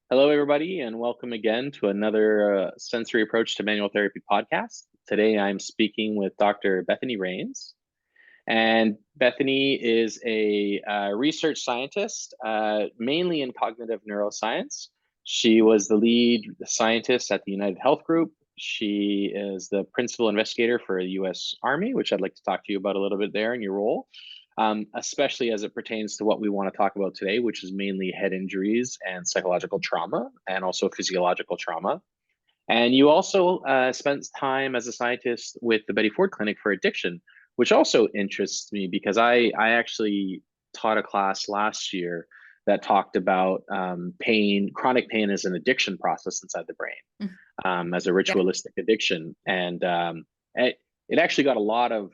Hello, everybody, and welcome again to another sensory approach to manual therapy podcast. Today, I'm speaking with Dr. Bethany Ranes, and Bethany is a research scientist, mainly in cognitive neuroscience. She was the lead scientist at the United Health Group. She is the principal investigator for the U.S. Army, which I'd like to talk to you about a little bit there in your role, especially as it pertains to what we want to talk about today, which is mainly head injuries and psychological trauma, and also physiological trauma. And you also spent time as a scientist with the Betty Ford Clinic for Addiction, which also interests me because I actually taught a class last year that talked about pain, chronic pain as an addiction process inside the brain, Mm. as a Yeah. ritualistic addiction. And it actually got a lot of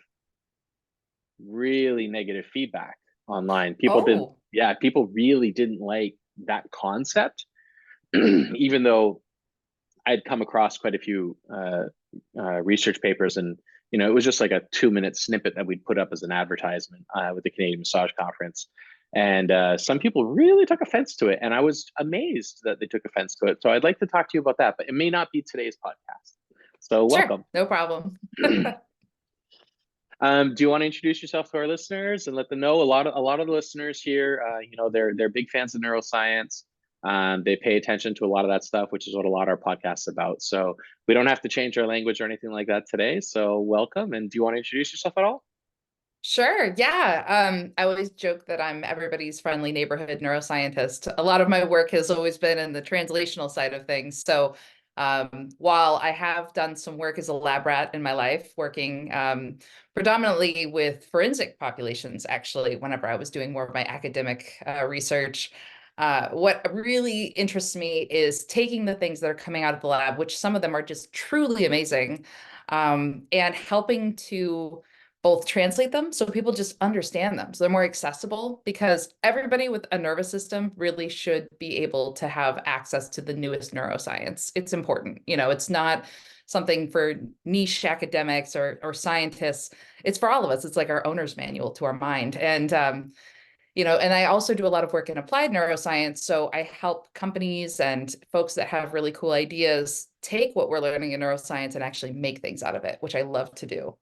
really negative feedback online. Oh, People really didn't like that concept, even though I'd come across quite a few research papers, and it was just like a 2-minute snippet that we'd put up as an advertisement with the Canadian Massage Conference, and some people really took offense to it, and I was amazed that they took offense to it. So I'd like to talk to you about that, but it may not be today's podcast. So sure. welcome. No problem. Do you want to introduce yourself to our listeners and let them know? A lot of the listeners here, they're big fans of neuroscience. They pay attention to a lot of that stuff, which is what a lot of our podcasts about. So we don't have to change our language or anything like that today. So welcome. And do you want to introduce yourself at all? Sure. Yeah. I always joke that I'm everybody's friendly neighborhood neuroscientist. A lot of my work has always been in the translational side of things. So, while I have done some work as a lab rat in my life, working predominantly with forensic populations, actually, whenever I was doing more of my academic research, what really interests me is taking the things that are coming out of the lab, which some of them are just truly amazing, and helping to both translate them so people just understand them. So they're more accessible because everybody with a nervous system really should be able to have access to the newest neuroscience. It's important. It's not something for niche academics or scientists. It's for all of us. It's like our owner's manual to our mind. And I also do a lot of work in applied neuroscience. So I help companies and folks that have really cool ideas take what we're learning in neuroscience and actually make things out of it, which I love to do.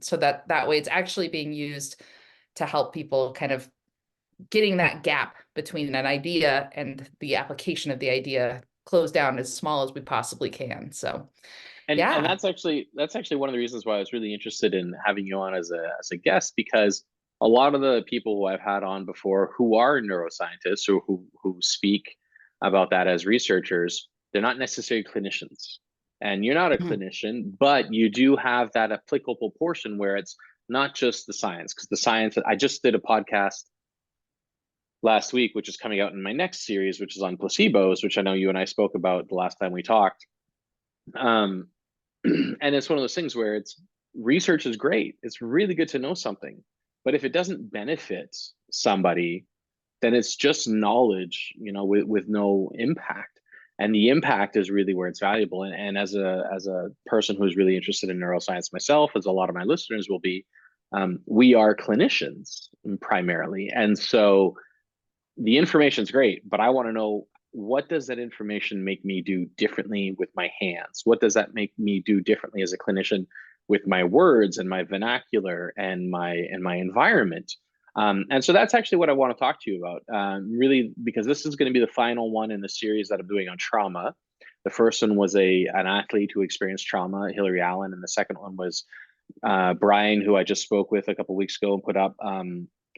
So that way it's actually being used to help people kind of getting that gap between an idea and the application of the idea closed down as small as we possibly can. So And yeah. that's actually one of the reasons why I was really interested in having you on as a guest, because a lot of the people who I've had on before who are neuroscientists or who speak about that as researchers, they're not necessarily clinicians. And you're not a Mhm. clinician, but you do have that applicable portion where it's not just the science, because the science, I just did a podcast last week, which is coming out in my next series, which is on placebos, which I know you and I spoke about the last time we talked. Um, and it's one of those things where it's research is great. It's really good to know something. But if it doesn't benefit somebody, then it's just knowledge, with no impact. And the impact is really where it's valuable. And as a person who's really interested in neuroscience myself, as a lot of my listeners will be, we are clinicians primarily. And so the information's great, but I want to know, what does that information make me do differently with my hands? What does that make me do differently as a clinician with my words and my vernacular and my environment? And so that's actually what I want to talk to you about, really, because this is going to be the final one in the series that I'm doing on trauma. The first one was an athlete who experienced trauma, Hillary Allen, and the second one was Brian, who I just spoke with a couple of weeks ago and put up.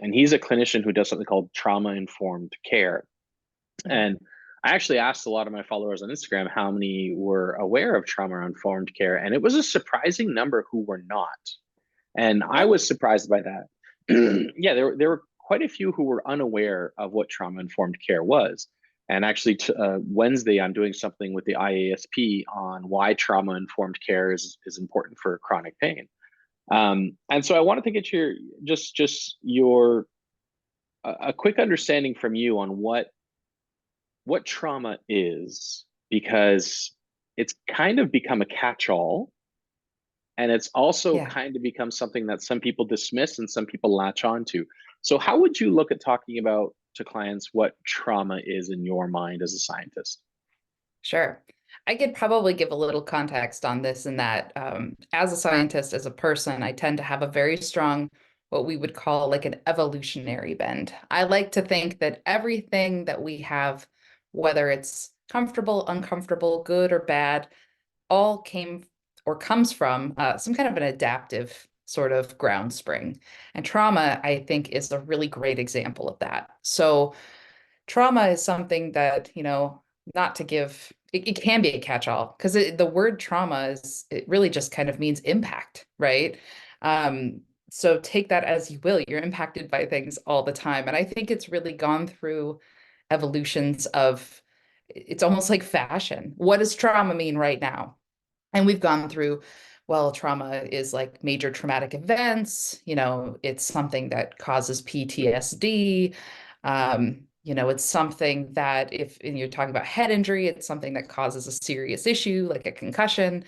And he's a clinician who does something called trauma informed care. And I actually asked a lot of my followers on Instagram how many were aware of trauma informed care, and it was a surprising number who were not. And I Really? was surprised by that. Yeah, there were quite a few who were unaware of what trauma informed care was. And actually, Wednesday, I'm doing something with the IASP on why trauma informed care is important for chronic pain. And so I wanted to get your just your a quick understanding from you on what trauma is, because it's kind of become a catch-all, and it's also Yeah. kind of become something that some people dismiss and some people latch on to. So how would you look at talking about to clients what trauma is in your mind as a scientist? Sure. I could probably give a little context on this and that. As a scientist, as a person, I tend to have a very strong, what we would call like an evolutionary bend. I like to think that everything that we have, whether it's comfortable, uncomfortable, good or bad, all came or comes from some kind of an adaptive sort of ground spring. And trauma, I think, is a really great example of that. So, trauma is something that, not to give, it can be a catch-all because the word trauma it really just kind of means impact, right? Um, so take that as you will. You're impacted by things all the time. And I think it's really gone through evolutions of, it's almost like fashion. What does trauma mean right now? And we've gone through, well, trauma is like major traumatic events, it's something that causes PTSD. It's something that if and you're talking about head injury, it's something that causes a serious issue like a concussion.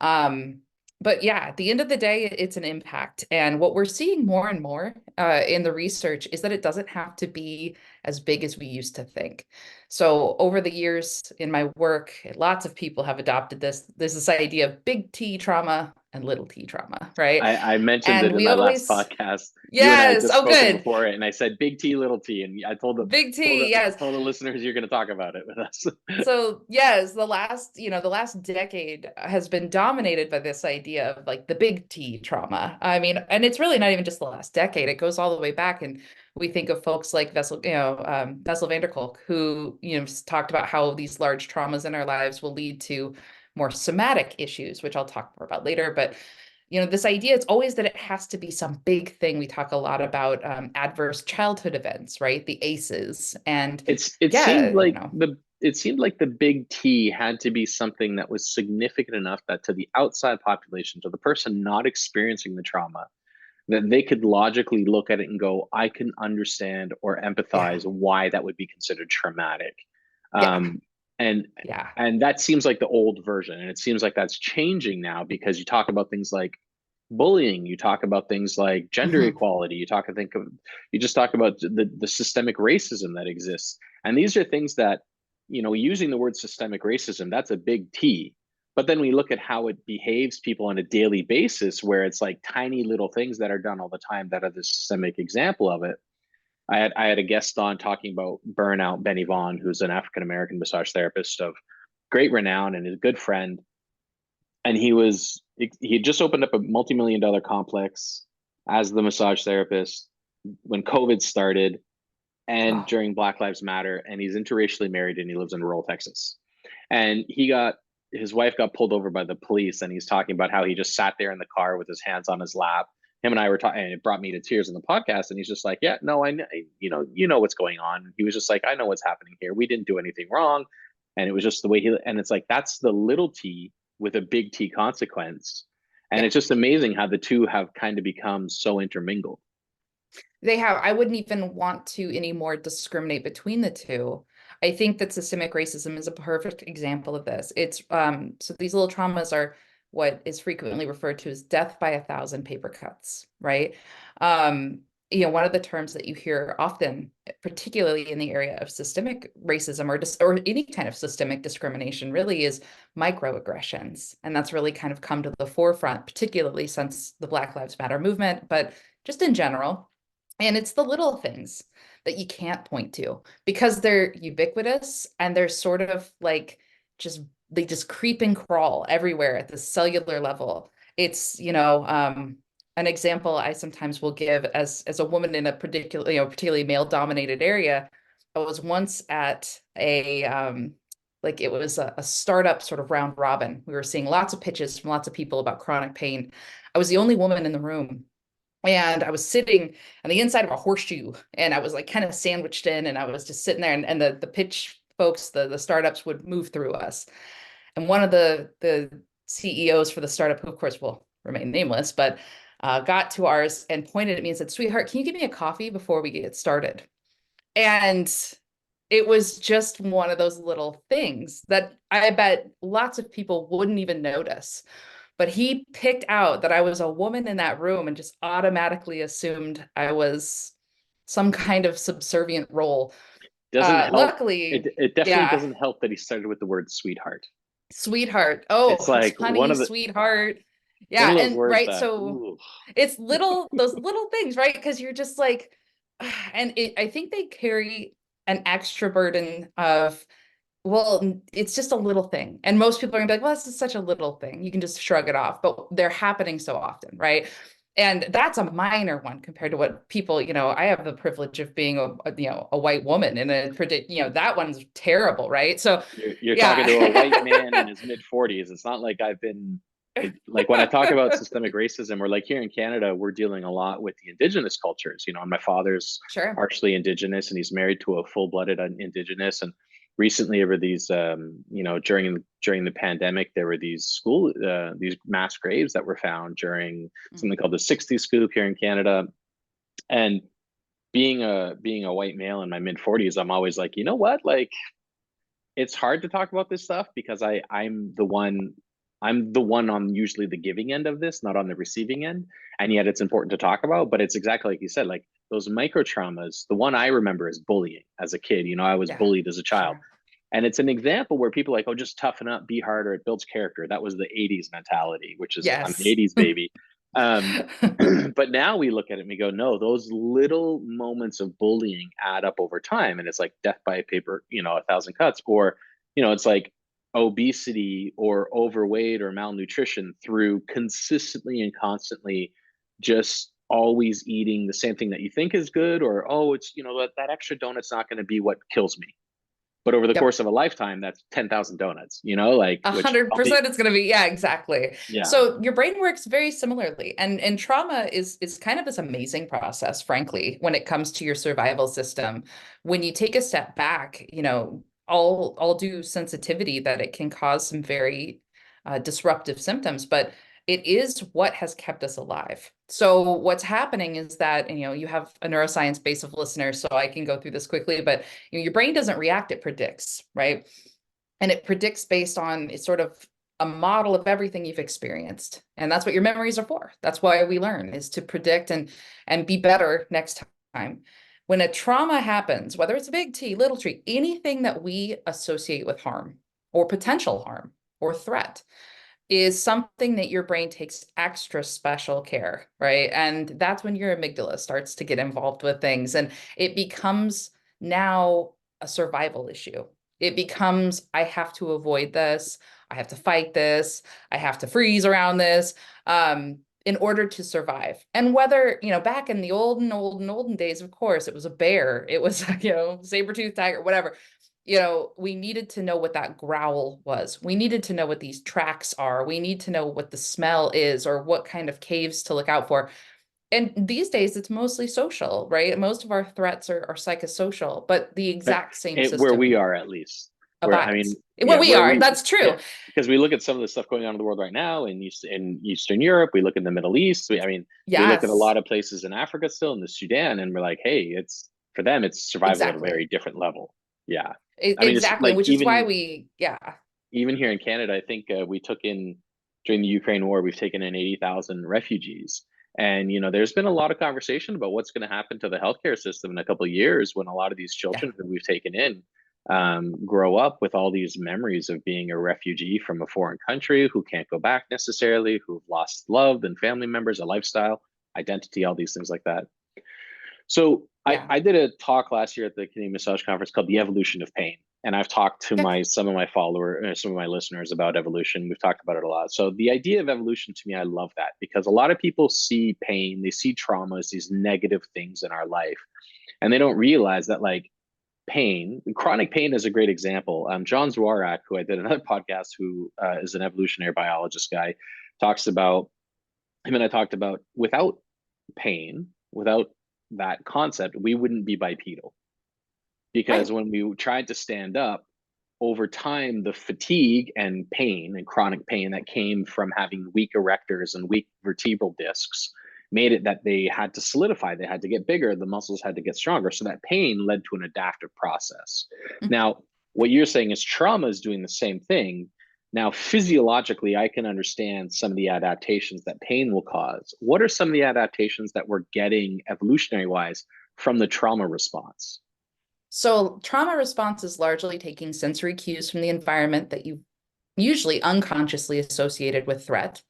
Um, but yeah, at the end of the day, it's an impact. And what we're seeing more and more in the research is that it doesn't have to be as big as we used to think. So over the years in my work, lots of people have adopted this. There's this idea of big T trauma and little T trauma, right? I mentioned And it in we my last always, podcast. You and I had yes, just oh, spoken good. before it, and I said big T, little T, and I Big T, yes. told the listeners you're going to talk about it with us. So yes, the last decade has been dominated by this idea of like the big T trauma. I mean, and it's really not even just the last decade. It goes all the way back, and we think of folks like Bessel van der Kolk, who talked about how these large traumas in our lives will lead to more somatic issues, which I'll talk more about later. But this idea, it's always that it has to be some big thing. We talk a lot about adverse childhood events, right? The ACEs, and It seemed yeah, like the big T had to be something that was significant enough that to the outside population, to the person not experiencing the trauma, that they could logically look at it and go, I can understand or yeah, empathize why that would be considered traumatic. yeah, Um, and yeah. and that seems like the old version. And it seems like that's changing now because you talk about things like bullying, you talk about things like gender Mhm. equality, you just talk about the systemic racism that exists. And these are things that, using the word systemic racism, that's a big T. But then we look at how it behaves people on a daily basis, where it's like tiny little things that are done all the time that are the systemic example of it. I had a guest on talking about burnout, Benny Vaughn, who's an African American massage therapist of great renown and a good friend. And he had just opened up a multi-million dollar complex as the massage therapist when COVID started and Oh, during Black Lives Matter. And he's interracially married and he lives in rural Texas. And his wife got pulled over by the police, and he's talking about how he just sat there in the car with his hands on his lap. Him and I were talking, and it brought me to tears in the podcast. And he's just like, "Yeah, no, I know, you know what's going on." He was just like, "I know what's happening here. We didn't do anything wrong," and it was just the way and it's like that's the little T with a big T consequence, and yeah. it's just amazing how the two have kind of become so intermingled. They have. I wouldn't even want to anymore discriminate between the two. I think that systemic racism is a perfect example of this. It's so these little traumas are what is frequently referred to as death by 1,000 paper cuts, right? Um, one of the terms that you hear often, particularly in the area of systemic racism or any kind of systemic discrimination, really is microaggressions. And that's really kind of come to the forefront, particularly since the Black Lives Matter movement, but just in general. And it's the little things that you can't point to because they're ubiquitous and they're sort of like just they just creep and crawl everywhere at the cellular level. It's, an example I sometimes will give as a woman in a particularly male dominated area. I was once at a like it was a startup sort of round robin. We were seeing lots of pitches from lots of people about chronic pain. I was the only woman in the room, and I was sitting on the inside of a horseshoe, and I was like kind of sandwiched in, and I was just sitting there, and the pitch folks, the startups would move through us. And one of the CEOs for the startup, who of course will remain nameless, but got to ours and pointed at me and said, "Sweetheart, can you give me a coffee before we get started?" And it was just one of those little things that I bet lots of people wouldn't even notice. But he picked out that I was a woman in that room and just automatically assumed I was some kind of subservient role. Doesn't help. Luckily, It definitely yeah, doesn't help that he started with the word sweetheart. sweetheart. It's Oh, like honey, sweetheart. one Yeah, of those and words right, that, so ooh, it's those little things, right? Because you're just like, I think they carry an extra burden of, well, it's just a little thing. And most people are gonna be like, well, this is such a little thing. You can just shrug it off, but they're happening so often, right? And that's a minor one compared to what people, I have the privilege of being a white woman and that one's terrible, right? So you're talking yeah. to a white man in his mid 40s. It's not like I've been like when I talk about systemic racism, or like here in Canada, we're dealing a lot with the indigenous cultures. And my father's Sure. partially indigenous, and he's married to a full-blooded indigenous. And recently, over these, during the pandemic, there were these mass graves that were found during Mm. something called the 60 scoop here in Canada. And being a white male in my mid 40s, I'm always like, you know what, like it's hard to talk about this stuff because I'm the one on usually the giving end of this, not on the receiving end. And yet it's important to talk about. But it's exactly like you said, like those micro traumas. The one I remember is bullying as a kid. I was Yeah, bullied as a child. sure. And it's an example where people are like, oh, just toughen up, be harder, it builds character. That was the 80s mentality, which is, I'm an Yes. 80s baby. Um, but now we look at it and we go, no, those little moments of bullying add up over time. And it's like death by paper, a thousand cuts. Or, it's like obesity or overweight or malnutrition through consistently and constantly just always eating the same thing that you think is good. Or, oh, it's, that extra donut's not going to be what kills me. But over the Yep. course of a lifetime, that's 10,000 donuts, like, A which hundred I'll be, percent it's going to be, yeah, exactly. yeah. So your brain works very similarly, and trauma is kind of this amazing process, frankly, when it comes to your survival system. When you take a step back, all due sensitivity that it can cause some very disruptive symptoms, but it is what has kept us alive. So what's happening is that, you have a neuroscience base of listeners, so I can go through this quickly, but your brain doesn't react, it predicts, right? And it predicts based on it's sort of a model of everything you've experienced. And that's what your memories are for. That's why we learn, is to predict and be better next time. When a trauma happens, whether it's a big T, little T, anything that we associate with harm or potential harm or threat is something that your brain takes extra special care, right? And that's when your amygdala starts to get involved with things, and it becomes now a survival issue. It becomes, I have to avoid this, I have to fight this, I have to freeze around this, in order to survive. And whether, back in the olden days, of course, it was a bear, it was, saber-toothed tiger, whatever. We needed to know what that growl was. We needed to know what these tracks are. We need to know what the smell is or what kind of caves to look out for. And these days, it's mostly social, right? Most of our threats are psychosocial, but the exact same Where we system are, at least, where, I mean, abides. Where yeah, we where are, we, that's yeah, true. because we look at some of the stuff going on in the world right now in Eastern Europe, we look in the Middle East, we look at a Yes, lot of places in Africa still, in the Sudan, and we're like, hey, it's, for them, it's survival at a very exactly. different level. Yeah. I mean, it's Exactly, like which is why yeah, even here in Canada, I think we took in, during the Ukraine war, we've taken in 80,000 refugees. And, there's been a lot of conversation about what's going to happen to the healthcare system in a couple of years when a lot of these yeah, children who we've taken in grow up with all these memories of being a refugee from a foreign country who can't go back necessarily, who've lost love and family members, a lifestyle, identity, all these things like that. So yeah. I did a talk last year at the Canadian Massage Conference called "The Evolution of Pain," and I've talked to Okay. some of my followers, some of my listeners about evolution. We've talked about it a lot. So the idea of evolution, to me, I love that, because a lot of people see pain, they see trauma as these negative things in our life, and they don't realize that, like, pain, chronic pain is a great example. John Zwarak, who I did another podcast, who is an evolutionary biologist guy, talks about, him and I talked about, without pain, without that concept, we wouldn't be bipedal. Because Right. when we tried to stand up, over time, the fatigue and pain and chronic pain that came from having weak erectors and weak vertebral discs made it that they had to solidify, they had to get bigger, the muscles had to get stronger. So that pain led to an adaptive process. Mhm. Now, what you're saying is trauma is doing the same thing. Now, physiologically, I can understand some of the adaptations that pain will cause. What are some of the adaptations that we're getting evolutionary wise from the trauma response? So trauma response is largely taking sensory cues from the environment that you usually unconsciously associated with threat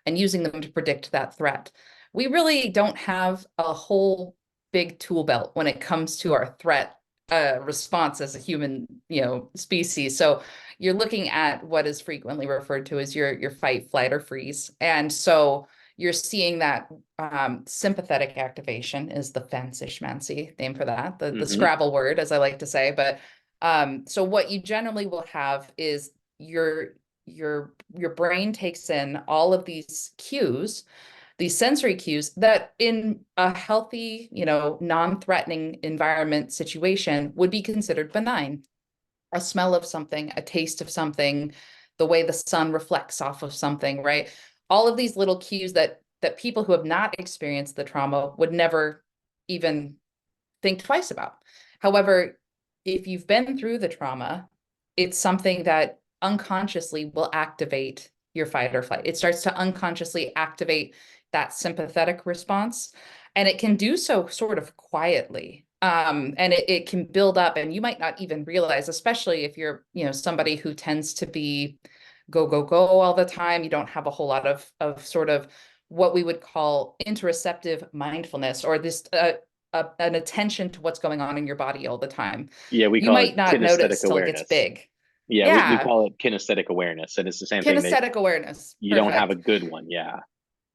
and using them to predict that threat. We really don't have a whole big tool belt when it comes to our threat response as a human, species. So you're looking at what is frequently referred to as your fight, flight, or freeze. And so you're seeing that sympathetic activation is the fancy schmancy name for that, the Hmm. Scrabble word, as I like to say. But so what you generally will have is your brain takes in all of these cues, these sensory cues that in a healthy, non-threatening environment situation would be considered benign. A smell of something, a taste of something, the way the sun reflects off of something, right? All of these little cues that people who have not experienced the trauma would never even think twice about. However, if you've been through the trauma, it's something that unconsciously will activate your fight or flight. It starts to unconsciously activate that sympathetic response. And it can do so sort of quietly. And it can build up, and you might not even realize, especially if you're, somebody who tends to be go, go, go all the time. You don't have a whole lot of sort of what we would call interoceptive mindfulness, or this an attention to what's going on in your body all the time. Yeah, we You call it might not kinesthetic notice till it gets awareness. big. Yeah, we Yeah, call it kinesthetic awareness, and it's the same thing that kinesthetic awareness. you don't have a Perfect. good one. Yeah.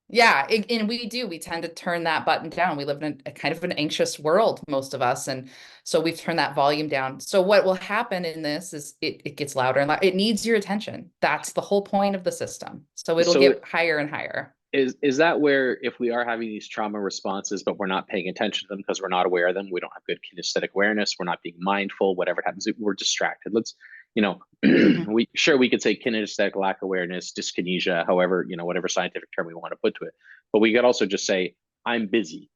Yeah, and we tend to turn that button down. We live in a kind of an anxious world, most of us, and so we've turned that volume down. So what will happen in this is it gets louder and louder. It needs your attention. That's the whole point of the system. So it'll So get higher and higher. is that where, if we are having these trauma responses, but we're not paying attention to them because we're not aware of them, we don't have good kinesthetic awareness, we're not being mindful, whatever happens, we're distracted. Let's, Mhm. we could say kinesthetic lack awareness, dyskinesia, however, whatever scientific term we want to put to it. But we could also just say, I'm busy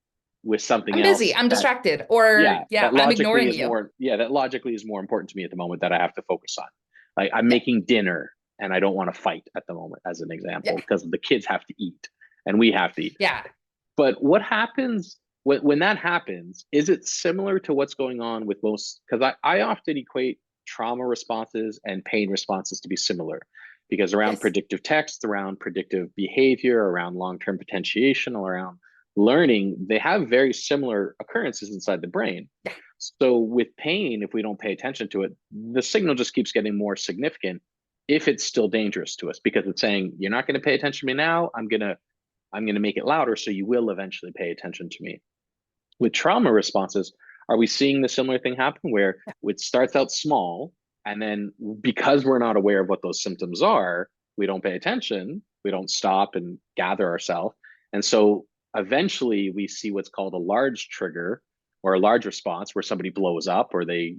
with something I'm busy. else I'm that, distracted, or yeah, yeah, I'm ignoring you. that logically is more important to me at the moment, that I have to focus on. Like, I'm Yeah, making dinner and I don't want to fight at the moment, as an yeah, example, because the kids have to eat and we have to eat. yeah. But what happens when that happens? Is it similar to what's going on with most? Because I often equate trauma responses and pain responses to be similar, because around Yes. predictive text, around predictive behavior, around long-term potentiation, around learning, they have very similar occurrences inside the brain. Yeah. So with pain, if we don't pay attention to it, the signal just keeps getting more significant if it's still dangerous to us, because it's saying, you're not going to pay attention to me now. I'm going to make it louder, so you will eventually pay attention to me. With trauma responses, are we seeing the similar thing happen where it starts out small, and then because we're not aware of what those symptoms are, we don't pay attention, we don't stop and gather ourselves. And so eventually we see what's called a large trigger, or a large response, where somebody blows up, or they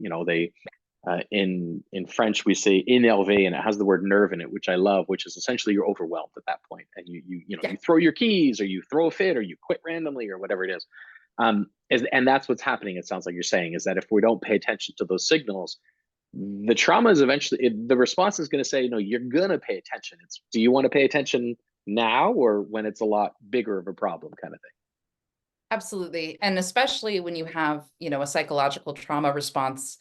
in French, we say énervé, and it has the word nerve in it, which I love, which is essentially you're overwhelmed at that point, and Yeah. you throw your keys, or you throw a fit, or you quit randomly, or whatever it is. And that's what's happening. It sounds like you're saying, is that if we don't pay attention to those signals, the trauma is eventually, the response is going to say, no, you're going to pay attention. It's, do you want to pay attention now, or when it's a lot bigger of a problem, kind of thing? Absolutely. And especially when you have, a psychological trauma response,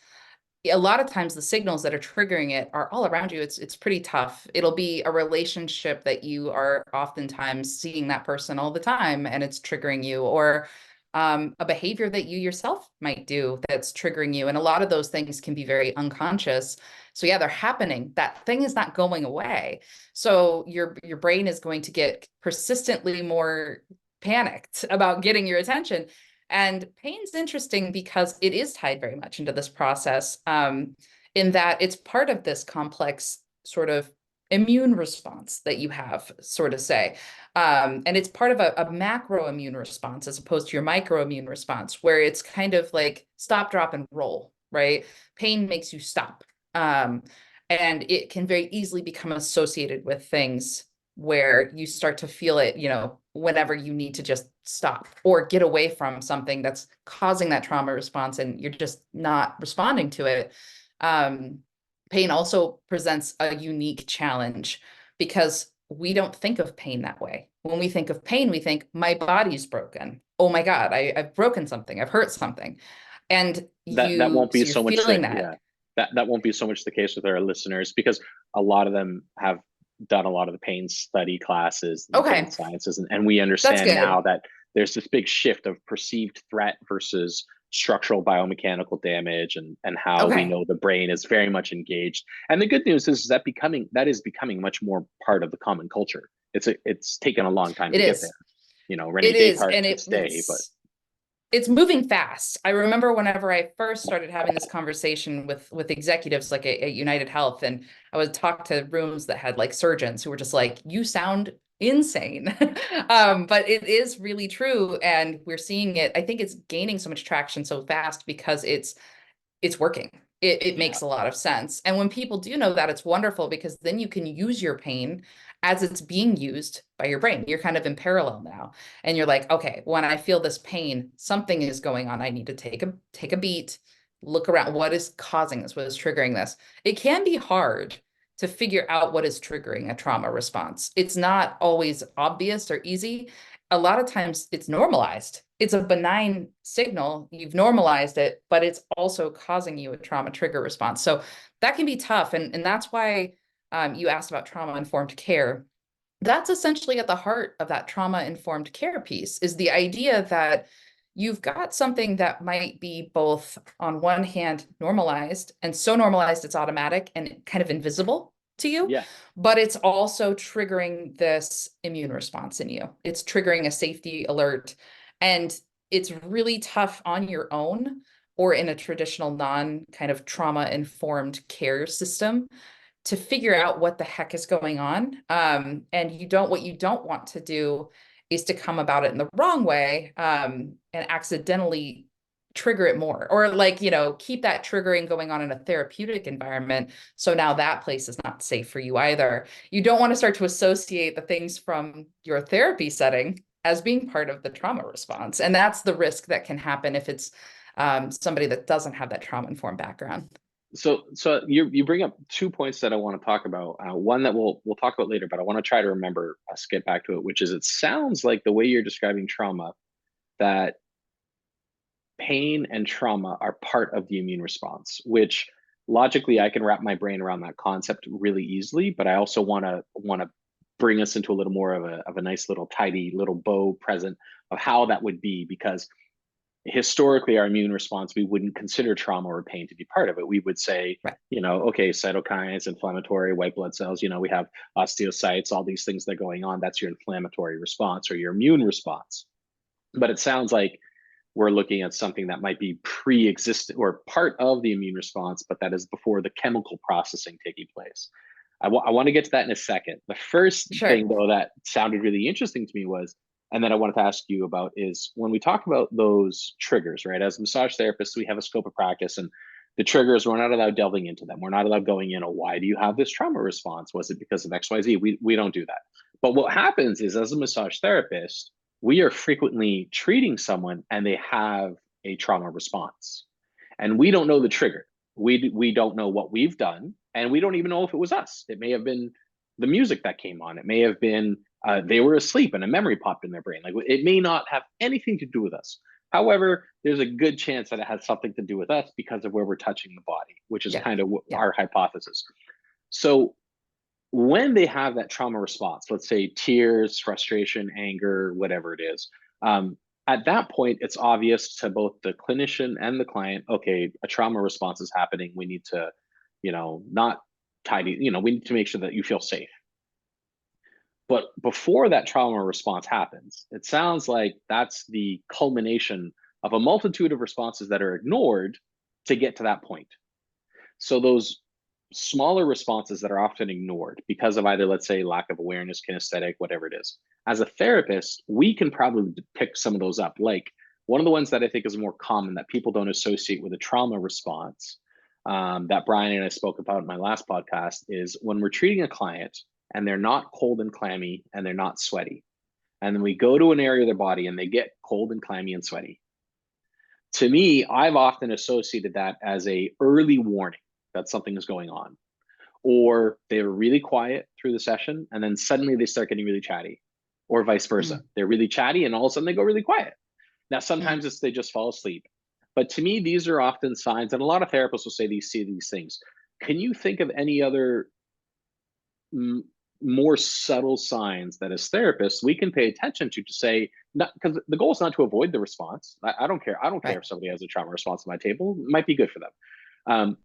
a lot of times the signals that are triggering it are all around you. It's pretty tough. It'll be a relationship that you are oftentimes seeing that person all the time and it's triggering you, or a behavior that you yourself might do that's triggering you. And a lot of those things can be very unconscious. So yeah, they're happening. That thing is not going away. So your brain is going to get persistently more panicked about getting your attention. And pain's interesting because it is tied very much into this process, in that it's part of this complex sort of immune response that you have, sort of say. And it's part of a macro immune response as opposed to your micro immune response, where it's kind of like stop, drop, and roll, right? Pain makes you stop. And it can very easily become associated with things where you start to feel it, whenever you need to just stop or get away from something that's causing that trauma response and you're just not responding to it. Um, Pain also presents a unique challenge because we don't think of pain that way. When we think of pain, we think my body's broken. Oh my God, I've broken something, I've hurt something. And That won't be so you're so much the, feeling that. yeah, that won't be so much the case with our listeners, because a lot of them have done a lot of the pain study classes and the pain Okay, sciences, and we that's understand now good. that there's this big shift of perceived threat versus structural biomechanical damage, and how we Okay, know the brain is very much engaged. And the good news is that is becoming much more part of the common culture. It's taken a long time it to get there. is. Rene It is, Descartes and could stay, but it's moving fast. I remember whenever I first started having this conversation with executives like at United Health, and I would talk to rooms that had like surgeons who were just like, "You sound insane." But it is really true, and we're seeing it. I think it's gaining so much traction so fast because it's working. It yeah, makes a lot of sense. And when people do know that, it's wonderful because then you can use your pain as it's being used by your brain. You're kind of in parallel now. And you're like, okay, when I feel this pain, something is going on. I need to take a beat, look around. What is causing this? What is triggering this? It can be hard to figure out what is triggering a trauma response. It's not always obvious or easy. A lot of times it's normalized. It's a benign signal. You've normalized it, but it's also causing you a trauma trigger response. So that can be tough. And that's why you asked about trauma-informed care. That's essentially at the heart of that trauma-informed care piece, is the idea that you've got something that might be both, on one hand, normalized, and so normalized it's automatic and kind of invisible to you, yeah. but it's also triggering this immune response in you. It's triggering a safety alert. And it's really tough on your own or in a traditional non kind of trauma informed care system to figure out what the heck is going on. And what you don't want to do is to come about it in the wrong way, and accidentally trigger it more, or like, keep that triggering going on in a therapeutic environment. So now that place is not safe for you either. You don't want to start to associate the things from your therapy setting as being part of the trauma response. And that's the risk that can happen if it's somebody that doesn't have that trauma informed background. So you bring up 2 points that I want to talk about. One that we'll talk about later, but I want to try to remember us get back to it, which is, it sounds like the way you're describing trauma, that pain and trauma are part of the immune response, which logically I can wrap my brain around that concept really easily. But I also want to bring us into a little more of a nice little tidy little bow present of how that would be, because historically our immune response, we wouldn't consider trauma or pain to be part of it. We would say, Right. okay, cytokines, inflammatory, white blood cells, we have osteocytes, all these things that are going on. That's your inflammatory response or your immune response. But it sounds like we're looking at something that might be pre-existent or part of the immune response, but that is before the chemical processing taking place. I want to get to that in a second. The first Sure. thing, though, that sounded really interesting to me was, and then I wanted to ask you about, is when we talk about those triggers, right? As massage therapists, we have a scope of practice, and the triggers, we're not allowed delving into them. We're not allowed going in, oh, why do you have this trauma response? Was it because of XYZ? We don't do that. But what happens is, as a massage therapist, we are frequently treating someone and they have a trauma response, and we don't know the trigger. We don't know what we've done, and we don't even know if it was us. It may have been the music that came on. It may have been they were asleep and a memory popped in their brain. Like, it may not have anything to do with us. However, there's a good chance that it has something to do with us because of where we're touching the body, which is Yeah. kind of Yeah. our hypothesis. So when they have that trauma response, let's say tears, frustration, anger, whatever it is, at that point, it's obvious to both the clinician and the client, okay, a trauma response is happening. We need to, not tidy, we need to make sure that you feel safe. But before that trauma response happens, it sounds like that's the culmination of a multitude of responses that are ignored to get to that point. So those smaller responses that are often ignored because of either, let's say, lack of awareness, kinesthetic, whatever it is. As a therapist, we can probably pick some of those up. Like, one of the ones that I think is more common that people don't associate with a trauma response, that Brian and I spoke about in my last podcast, is when we're treating a client and they're not cold and clammy and they're not sweaty. And then we go to an area of their body and they get cold and clammy and sweaty. To me, I've often associated that as a early warning that something is going on. Or they were really quiet through the session and then suddenly they start getting really chatty, or vice versa. Mm, They're really chatty and all of a sudden they go really quiet. Now, mm, sometimes it's they just fall asleep. But to me, these are often signs, and a lot of therapists will say these see these things. Can you think of any other more subtle signs that as therapists we can pay attention to say, not because the goal is not to avoid the response. I don't care. I don't care Right. if somebody has a trauma response on my table. It might be good for them.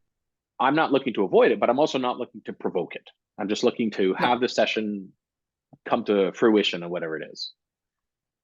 I'm not looking to avoid it, but I'm also not looking to provoke it. I'm just looking to No. have the session come to fruition or whatever it is.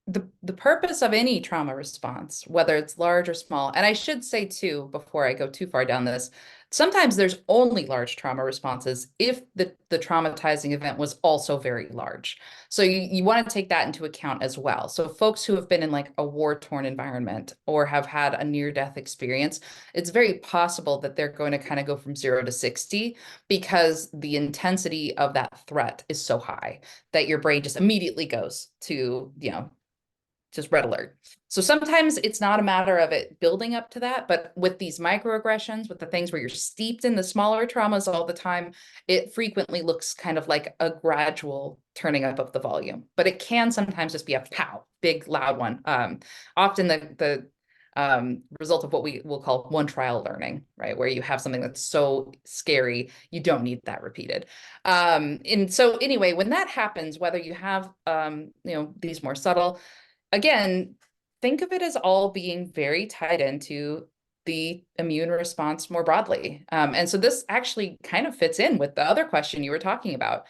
The purpose of any trauma response, whether it's large or small, and I should say too, before I go too far down this, sometimes there's only large trauma responses if the traumatizing event was also very large. So you want to take that into account as well. So folks who have been in like a war-torn environment or have had a near-death experience, it's very possible that they're going to kind of go from 0 to 60 because the intensity of that threat is so high that your brain just immediately goes to, just red alert. So sometimes it's not a matter of it building up to that, but with these microaggressions, with the things where you're steeped in the smaller traumas all the time, it frequently looks kind of like a gradual turning up of the volume. But it can sometimes just be a pow, big, loud one. Often the result of what we will call one trial learning, right? Where you have something that's so scary, you don't need that repeated. And so anyway, when that happens, whether you have, these more subtle, again, think of it as all being very tied into the immune response more broadly. And so this actually kind of fits in with the other question you were talking about.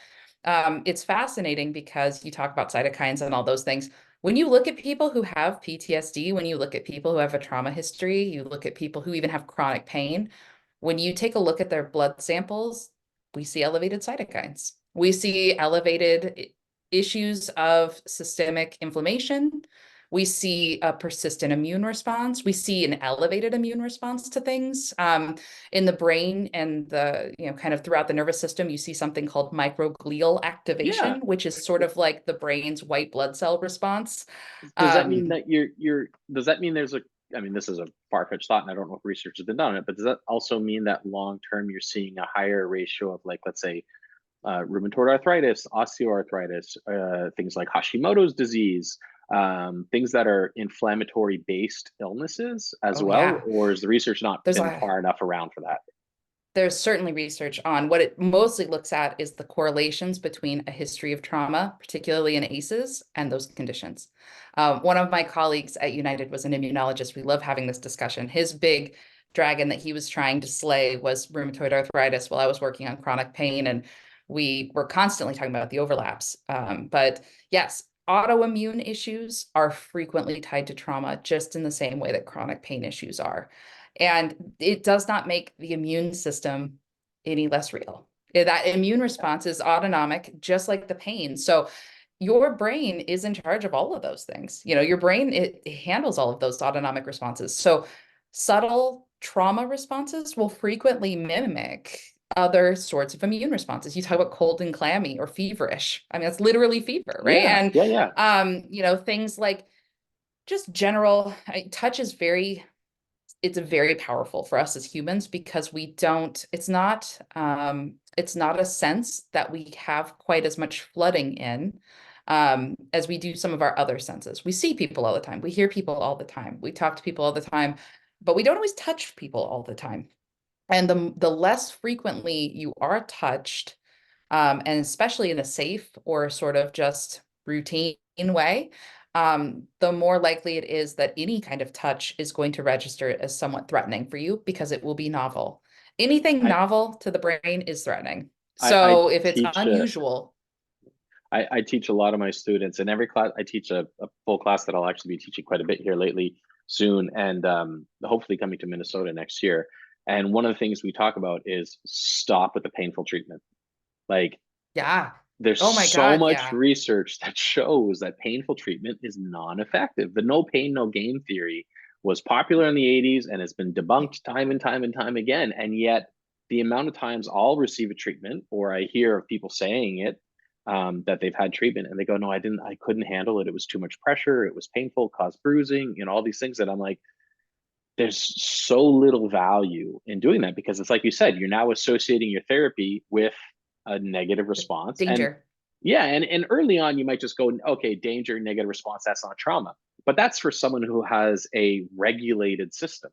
It's fascinating because you talk about cytokines and all those things. When you look at people who have PTSD, when you look at people who have a trauma history, you look at people who even have chronic pain, when you take a look at their blood samples, we see elevated cytokines. We see elevated issues of systemic inflammation. We see a persistent immune response. We see an elevated immune response to things in the brain and kind of throughout the nervous system. You see something called microglial Yeah. activation, which is sort of like the brain's white blood cell response. Does that mean Um, that does that mean there's a, I mean, this is a far-fetched thought and I don't know if research has been done on it, but does that also mean that long term you're seeing a higher ratio of, like, let's say, rheumatoid arthritis, osteoarthritis, things like Hashimoto's disease, things that are inflammatory based illnesses as oh well? yeah, Or has the research not there's been a far enough around for that? there's certainly research on what it mostly looks at is the correlations between a history of trauma, particularly in ACEs, and those conditions. One of my colleagues at United was an immunologist. We love having this discussion. His big dragon that he was trying to slay was rheumatoid arthritis while I was working on chronic pain. And we were constantly talking about the overlaps. But yes, autoimmune issues are frequently tied to trauma, just in the same way that chronic pain issues are. And it does not make the immune system any less real. That immune response is autonomic, just like the pain. So your brain is in charge of all of those things. Your brain, it handles all of those autonomic responses. So subtle trauma responses will frequently mimic other sorts of immune responses. You talk about cold and clammy or feverish. I mean, that's literally fever, right? Yeah, And yeah, yeah. things like just general touch is it's very powerful for us as humans because it's not a sense that we have quite as much flooding in as we do some of our other senses. We see people all the time, we hear people all the time, we talk to people all the time, but we don't always touch people all the time. And the less frequently you are touched, and especially in a safe or sort of just routine way, the more likely it is that any kind of touch is going to register as somewhat threatening for you because it will be novel. Anything I novel to the brain is threatening. I So if it's teach unusual, I teach a lot of my students, and every class I teach a full class that I'll actually be teaching quite a bit here lately soon, and hopefully coming to Minnesota next year. And one of the things we talk about is stop with the painful treatment. Like, yeah. there's Oh my so God, much yeah. research that shows that painful treatment is non-effective. The no pain, no gain theory was popular in the 80s and has been debunked time and time and time again. And yet, the amount of times I'll receive a treatment or I hear of people saying it, that they've had treatment and they go, no, I couldn't handle it. It was too much pressure. It was painful, caused bruising, all these things that I'm like, there's so little value in doing that because it's like you said, you're now associating your therapy with a negative response. And Danger. yeah, and early on you might just go, okay, danger, negative response, that's not trauma. But that's for someone who has a regulated system.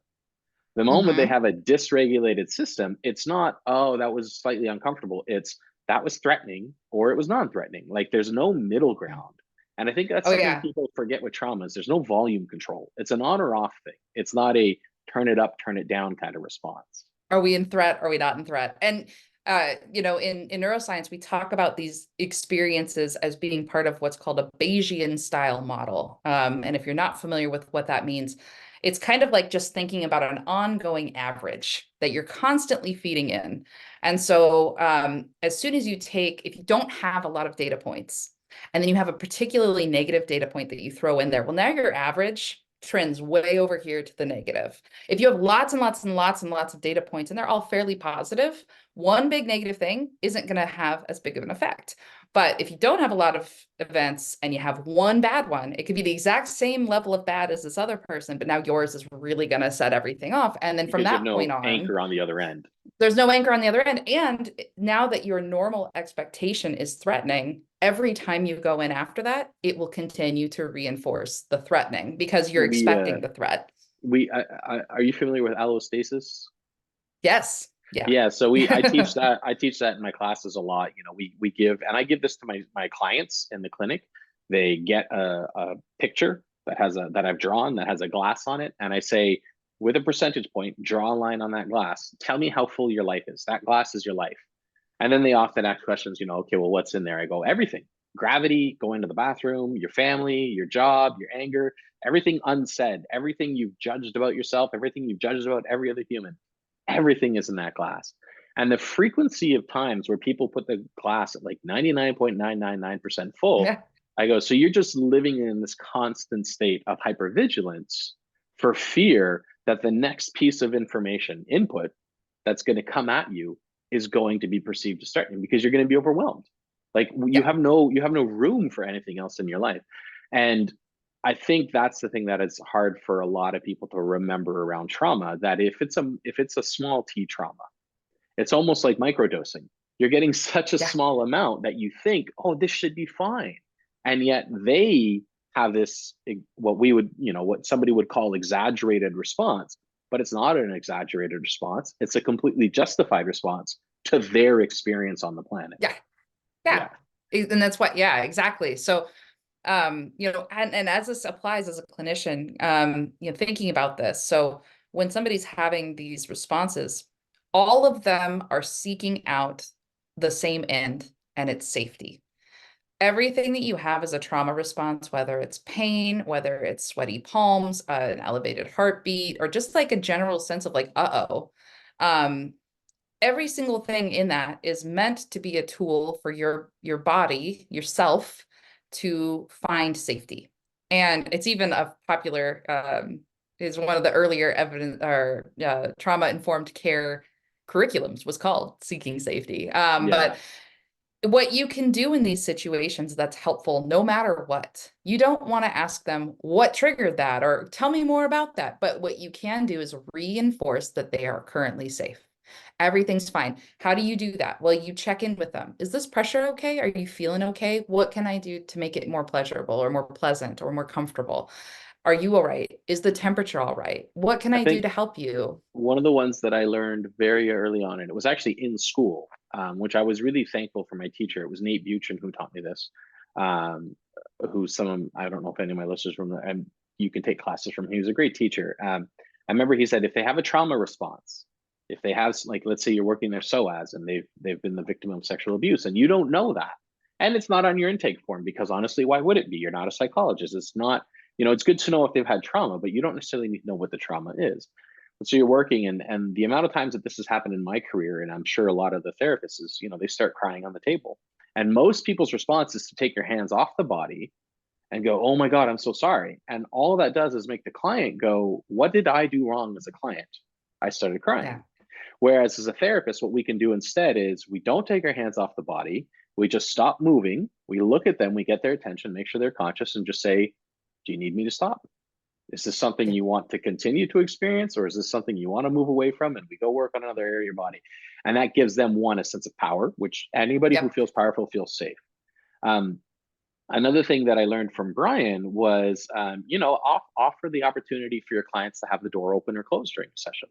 The moment they Mm-hmm. have a dysregulated system, it's not, oh, that was slightly uncomfortable. It's that was threatening or it was non-threatening. Like there's no middle ground. And I think that's Oh something yeah. people forget with trauma is there's no volume control. It's an on or off thing. It's not a turn it up, turn it down kind of response. Are we in threat? Are we not in threat? And in neuroscience, we talk about these experiences as being part of what's called a Bayesian style model. And if you're not familiar with what that means, it's kind of like just thinking about an ongoing average that you're constantly feeding in. And so as soon as if you don't have a lot of data points, and then you have a particularly negative data point that you throw in there, well, now your average trends way over here to the negative. If you have lots and lots and lots and lots of data points and they're all fairly positive, one big negative thing isn't going to have as big of an effect. But if you don't have a lot of events and you have one bad one, it could be the exact same level of bad as this other person, but now yours is really going to set everything off. And then from Because you have that point no on, anchor on the other end. there's no anchor on the other end. And now that your normal expectation is threatening, every time you go in after that, it will continue to reinforce the threatening because you're We expecting the threat. are you familiar with allostasis? Yes. Yeah. Yeah, so I teach that in my classes a lot. You know, we give, and I give this to my clients in the clinic. They get a picture that I've drawn that has a glass on it, and I say with a percentage point, draw a line on that glass. Tell me how full your life is. That glass is your life. And then they often ask questions, you know, okay, well, what's in there? I go, everything. Gravity, going to the bathroom, your family, your job, your anger, everything unsaid, everything you've judged about yourself, everything you've judged about every other human, everything is in that glass. And the frequency of times where people put the glass at like 99.999% full, Yeah. I go, so you're just living in this constant state of hypervigilance for fear that the next piece of information input that's going to come at you is going to be perceived as threatening because you're going to be overwhelmed. Like you Yeah. have no room for anything else in your life. And I think that's the thing that is hard for a lot of people to remember around trauma, that if it's a small t trauma, it's almost like microdosing. You're getting such a Yeah. small amount that you think, oh, this should be fine. And yet they have this, what somebody would call exaggerated response, but it's not an exaggerated response. It's a completely justified response to their experience on the planet. Yeah. Yeah. Yeah. And that's what, yeah, exactly. So, and as this applies as a clinician, thinking about this. So when somebody's having these responses, all of them are seeking out the same end, and it's safety. Everything that you have is a trauma response, whether it's pain, whether it's sweaty palms, an elevated heartbeat, or just like a general sense of like, uh-oh. Um, every single thing in that is meant to be a tool for your body, yourself, to find safety. And it's even a popular is one of the earlier evidence or trauma informed care curriculums was called Seeking Safety. Yeah. But what you can do in these situations that's helpful, no matter what. You don't want to ask them what triggered that or tell me more about that. But what you can do is reinforce that they are currently safe. Everything's fine. How do you do that? Well, you check in with them. Is this pressure okay? Are you feeling okay? What can I do to make it more pleasurable or more pleasant or more comfortable? Are you all right? Is the temperature all right? What can I I do think to help you? one of the ones that I learned very early on, and it was actually in school, which I was really thankful for my teacher. It was Nate Buchan who taught me this. Um, I don't know if any of my listeners from and you can take classes from him. He was a great teacher. I remember he said if they have a trauma response, if they have, like, let's say you're working their SOAS and they've been the victim of sexual abuse and you don't know that, and it's not on your intake form because honestly, why would it be? You're not a psychologist. It's not, it's good to know if they've had trauma, but you don't necessarily need to know what the trauma is. So you're working, and the amount of times that this has happened in my career, and I'm sure a lot of the therapists is, they start crying on the table. And most people's response is to take your hands off the body and go, oh my God, I'm so sorry. And all that does is make the client go, what did I do wrong as a client? I started crying. Yeah. Whereas as a therapist, what we can do instead is we don't take our hands off the body. We just stop moving. We look at them, we get their attention, make sure they're conscious, and just say, do you need me to stop? Is this something Yeah. you want to continue to experience, or is this something you want to move away from? And we go work on another area of your body. And that gives them, one, a sense of power, which anybody who Yep. feels powerful feels safe. Um, Another thing that I learned from Brian was, offer the opportunity for your clients to have the door open or closed during a session,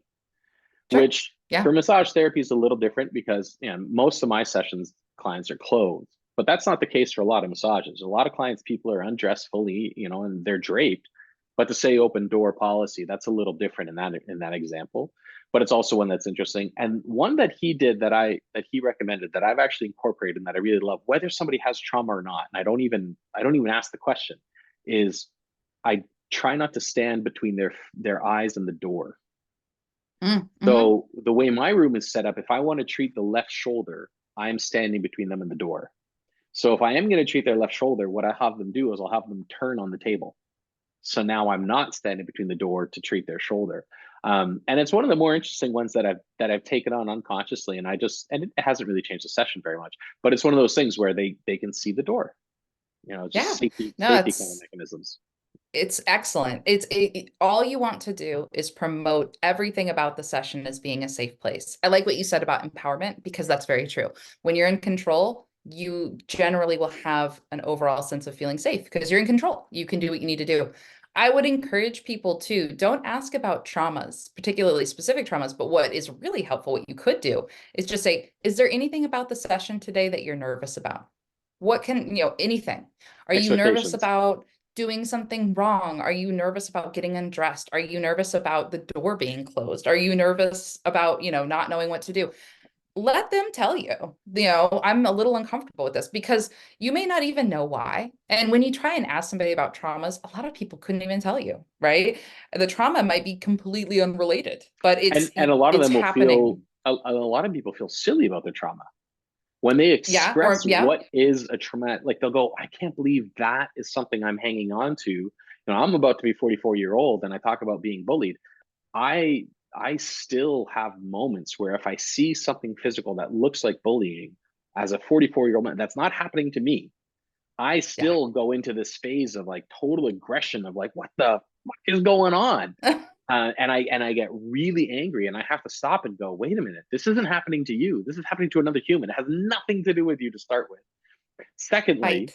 Sure. which Yeah. for massage therapy is a little different because most of my sessions clients are closed, but that's not the case for a lot of massages. A lot of clients, people are undressed fully, and they're draped. But to say open door policy, that's a little different in that example. But it's also one that's interesting. And one that he did that he recommended that I've actually incorporated and that I really love, whether somebody has trauma or not, and I don't even ask the question, is I try not to stand between their eyes and the door. Mm-hmm. So the way my room is set up, if I want to treat the left shoulder, I'm standing between them and the door. So if I am going to treat their left shoulder, what I have them do is I'll have them turn on the table. So now I'm not standing between the door to treat their shoulder. And it's one of the more interesting ones that I've taken on unconsciously, and it hasn't really changed the session very much. But it's one of those things where they can see the door. Just Yeah. No, safety kind of mechanisms. it's excellent. All you want to do is promote everything about the session as being a safe place. I like what you said about empowerment because that's very true. When you're in control, you generally will have an overall sense of feeling safe because you're in control. You can do what you need to do. I would encourage people to don't ask about traumas, particularly specific traumas, but what is really helpful, what you could do is just say, is there anything about the session today that you're nervous about? What can, anything? Are you nervous Expectations. about doing something wrong? Are you nervous about getting undressed? Are you nervous about the door being closed? Are you nervous about, not knowing what to do? Let them tell you, I'm a little uncomfortable with this because you may not even know why. And when you try and ask somebody about traumas, a lot of people couldn't even tell you, right? The trauma might be completely unrelated, but And a lot of it's them will feel happening. a lot of people feel silly about their trauma when they Yeah, express or yeah, what is a traumatic, like they'll go, I can't believe that is something I'm hanging on to. I'm about to be 44-year-old and I talk about being bullied. I still have moments where if I see something physical that looks like bullying as a 44-year-old man, that's not happening to me. I yeah. still go into this phase of like total aggression of like, what the fuck is going on? And I get really angry, and I have to stop and go, wait a minute, this isn't happening to you. This is happening to another human. It has nothing to do with you to start with. Secondly,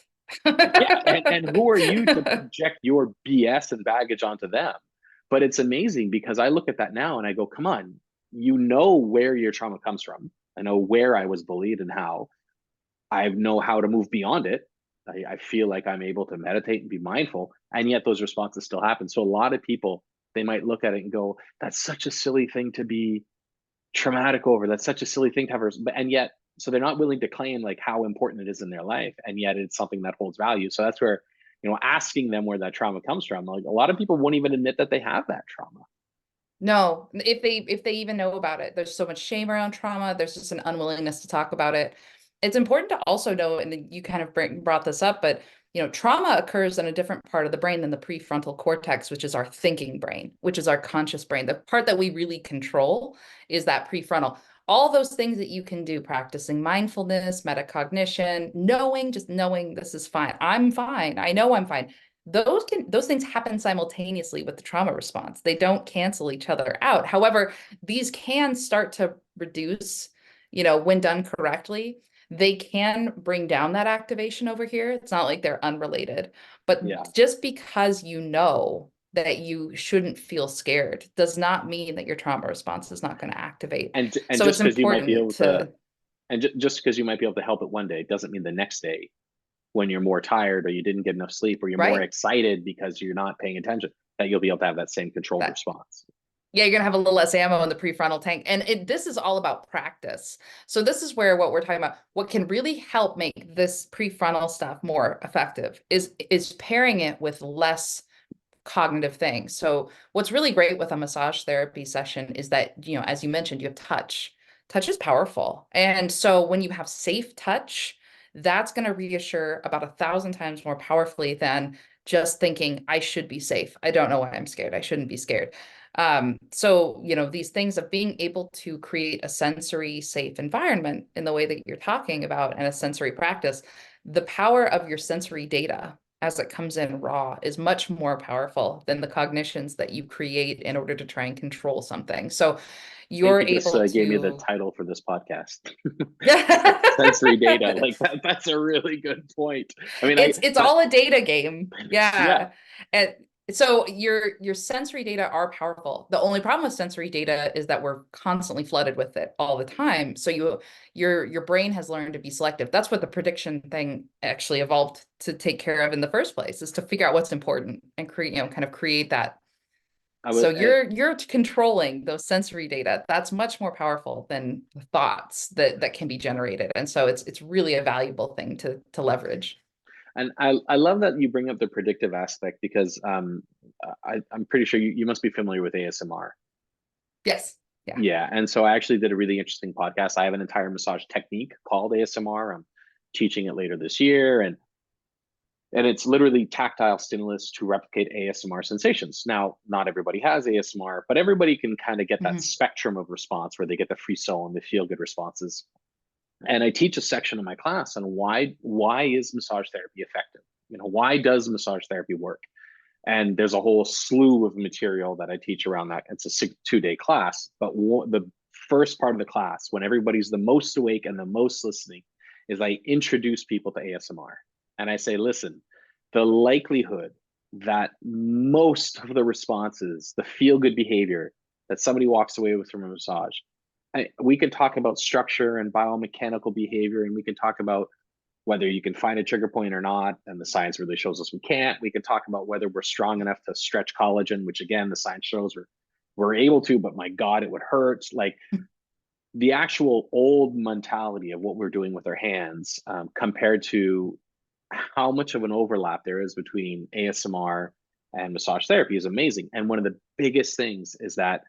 Fight. yeah, and who are you to project your BS and baggage onto them? But it's amazing because I look at that now and I go, come on, you know where your trauma comes from. I know where I was bullied and how. I know how to move beyond it. I feel like I'm able to meditate and be mindful, and yet those responses still happen. So a lot of people, they might look at it and go, "That's such a silly thing to be traumatic over. That's such a silly thing to have." And yet, so they're not willing to claim like how important it is in their life, and yet it's something that holds value. So that's where asking them where that trauma comes from. Like a lot of people won't even admit that they have that trauma. No, if they even know about it, there's so much shame around trauma. There's just an unwillingness to talk about it. It's important to also know, and you kind of brought this up, but trauma occurs in a different part of the brain than the prefrontal cortex, which is our thinking brain, which is our conscious brain. The part that we really control is that prefrontal. All those things that you can do, practicing mindfulness, metacognition, just knowing this is fine. I'm fine. I know I'm fine. Those things happen simultaneously with the trauma response. They don't cancel each other out. However, these can start to reduce, when done correctly. They can bring down that activation over here. It's not like they're unrelated, Yeah, but just because you know that you shouldn't feel scared does not mean that your trauma response is not going to activate. and So it's just because you might be important able to, to, just because you might be able to help it one day doesn't mean the next day when you're more tired or you didn't get enough sleep or you're more right? excited because you're not paying attention, that you'll be able to have that same controlled That response. Yeah, you're gonna have a little less ammo in the prefrontal tank. And this is all about practice. So this is where what we're talking about, what can really help make this prefrontal stuff more effective is pairing it with less cognitive things. So what's really great with a massage therapy session is that, as you mentioned, you have touch. Touch is powerful. And so when you have safe touch, that's going to reassure about 1,000 times more powerfully than just thinking, I should be safe. I don't know why I'm scared. I shouldn't be scared. So, these things of being able to create a sensory safe environment in the way that you're talking about and a sensory practice, the power of your sensory data as it comes in raw is much more powerful than the cognitions that you create in order to try and control something. So Maybe you're this able gave me the to, title for this podcast. yeah. Sensory data. Like that's a really good point. I mean, It's all a data game. yeah, Yeah. And so your sensory data are powerful. The only problem with sensory data is that we're constantly flooded with it all the time. So your brain has learned to be selective. That's what the prediction thing actually evolved to take care of in the first place, is to figure out what's important and create, kind of create that. I So would. you're controlling those sensory data. That's much more powerful than the thoughts that can be generated. And so it's really a valuable thing to leverage. And I love that you bring up the predictive aspect because I'm pretty sure you must be familiar with ASMR. Yes. Yeah. Yeah. And so I actually did a really interesting podcast. I have an entire massage technique called ASMR. I'm teaching it later this year. And it's literally tactile stimulus to replicate ASMR sensations. Now, not everybody has ASMR, but everybody can kind of get that Mhm. spectrum of response where they get the free soul and the feel good responses. And I teach a section of my class on why is massage therapy effective? Why does massage therapy work? And there's a whole slew of material that I teach around that. It's a 2-day class, but the first part of the class, when everybody's the most awake and the most listening, is I introduce people to ASMR. And I say, listen, the likelihood that most of the responses, the feel good behavior that somebody walks away with from a massage, we can talk about structure and biomechanical behavior, and we can talk about whether you can find a trigger point or not, and the science really shows us we can't. We can talk about whether we're strong enough to stretch collagen, which again, the science shows we're able to, but my God, it would hurt. Like the actual old mentality of what we're doing with our hands compared to how much of an overlap there is between ASMR and massage therapy is amazing. And one of the biggest things is that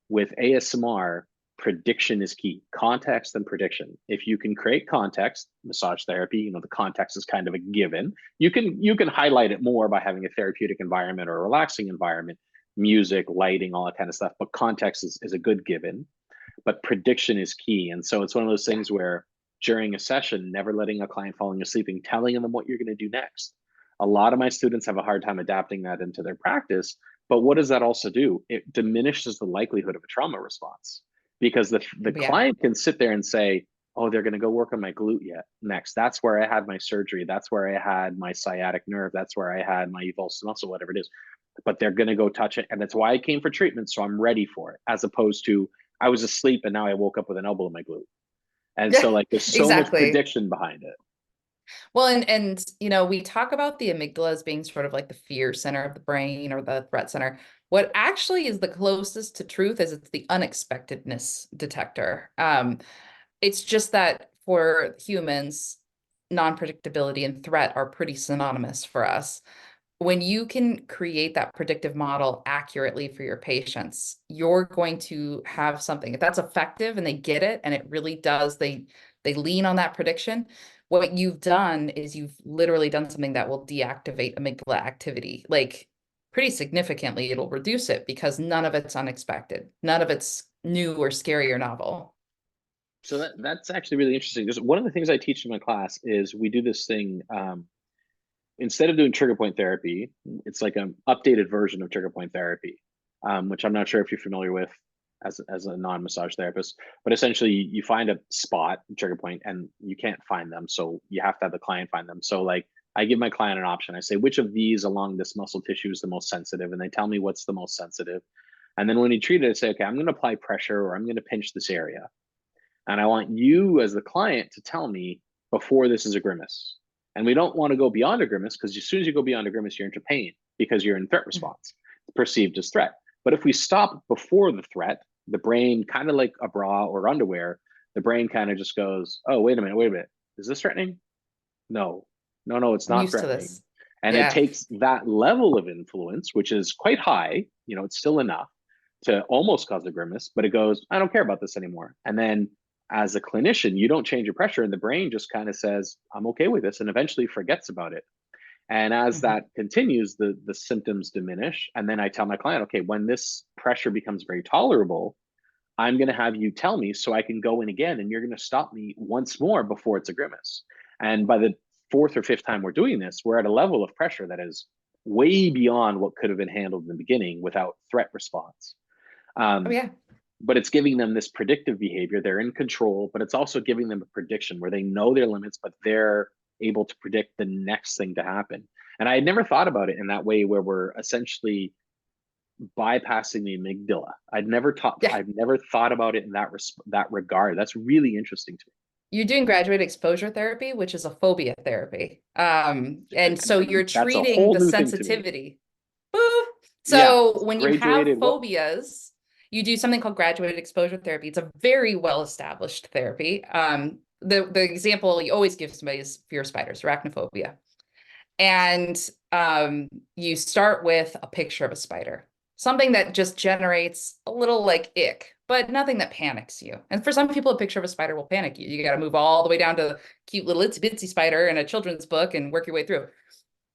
with ASMR, prediction is key. Context and prediction. If you can create context, massage therapy, the context is kind of a given. You can highlight it more by having a therapeutic environment or a relaxing environment, music, lighting, all that kind of stuff. But context is a good given. But prediction is key. And so it's one of those Yeah. things where during a session, never letting a client falling asleep and telling them what you're going to do next. A lot of my students have a hard time adapting that into their practice. But what does that also do? It diminishes the likelihood of a trauma response because the Yeah. client can sit there and say, oh, they're going to go work on my glute yet next. That's where I had my surgery. That's where I had my sciatic nerve. That's where I had my evulsive muscle, whatever it is. But they're going to go touch it. And that's why I came for treatment. So I'm ready for it, as opposed to I was asleep and now I woke up with an elbow in my glute. And so Yeah. like there's so much Exactly. prediction behind it. Well, and we talk about the amygdala as being sort of like the fear center of the brain or the threat center. What actually is the closest to truth is it's the unexpectedness detector. It's just that for humans, non-predictability and threat are pretty synonymous for us. When you can create that predictive model accurately for your patients, you're going to have something. If that's effective and they get it and it really does, they lean on that prediction. What you've done is you've literally done something that will deactivate amygdala activity. Like pretty significantly, it'll reduce it because none of it's unexpected. None of it's new or scary or novel. So that's actually really interesting. Because one of the things I teach in my class is we do this thing. Instead of doing trigger point therapy, it's like an updated version of trigger point therapy, which I'm not sure if you're familiar with as a non-massage therapist. But essentially, you find a spot, trigger point, and you can't find them, so you have to have the client find them. So like I give my client an option. I say, which of these along this muscle tissue is the most sensitive, and they tell me what's the most sensitive. And then when you treat it, I say, okay, I'm going to apply pressure or I'm going to pinch this area. And I want you as the client to tell me before this is a grimace. And we don't want to go beyond a grimace because as soon as you go beyond a grimace, you're into pain because you're in threat Mhm. response, it's perceived as threat. But if we stop before the threat, the brain, kind of like a bra or underwear, the brain kind of just goes, oh, wait a minute. Is this threatening? No, no, it's I'm not used to threatening. this. And it Yeah. takes that level of influence, which is quite high, it's still enough to almost cause a grimace, but it goes, I don't care about this anymore. And then as a clinician, you don't change your pressure, and the brain just kind of says, I'm okay with this, and eventually forgets about it. And as Mhm. that continues, the symptoms diminish. And then I tell my client, okay, when this pressure becomes very tolerable, I'm going to have you tell me so I can go in again, and you're going to stop me once more before it's a grimace. And by the fourth or fifth time we're doing this, we're at a level of pressure that is way beyond what could have been handled in the beginning without threat response. Oh yeah. But it's giving them this predictive behavior. They're in control, but it's also giving them a prediction where they know their limits, but they're able to predict the next thing to happen. And I had never thought about it in that way, where we're essentially bypassing the amygdala. I've never thought about it in that regard. That's really interesting to me. You're doing graduate exposure therapy, which is a phobia therapy. And so you're That's a treating whole the new thing to me. sensitivity. Boop. Yeah, So when you have graduated. What? phobias, you do something called graduated exposure therapy. It's a very well-established therapy. The example you always give somebody is fear of spiders, arachnophobia. And you start with a picture of a spider, something that just generates a little like ick, but nothing that panics you. And for some people, a picture of a spider will panic you. You got to move all the way down to the cute little itsy bitsy spider in a children's book and work your way through.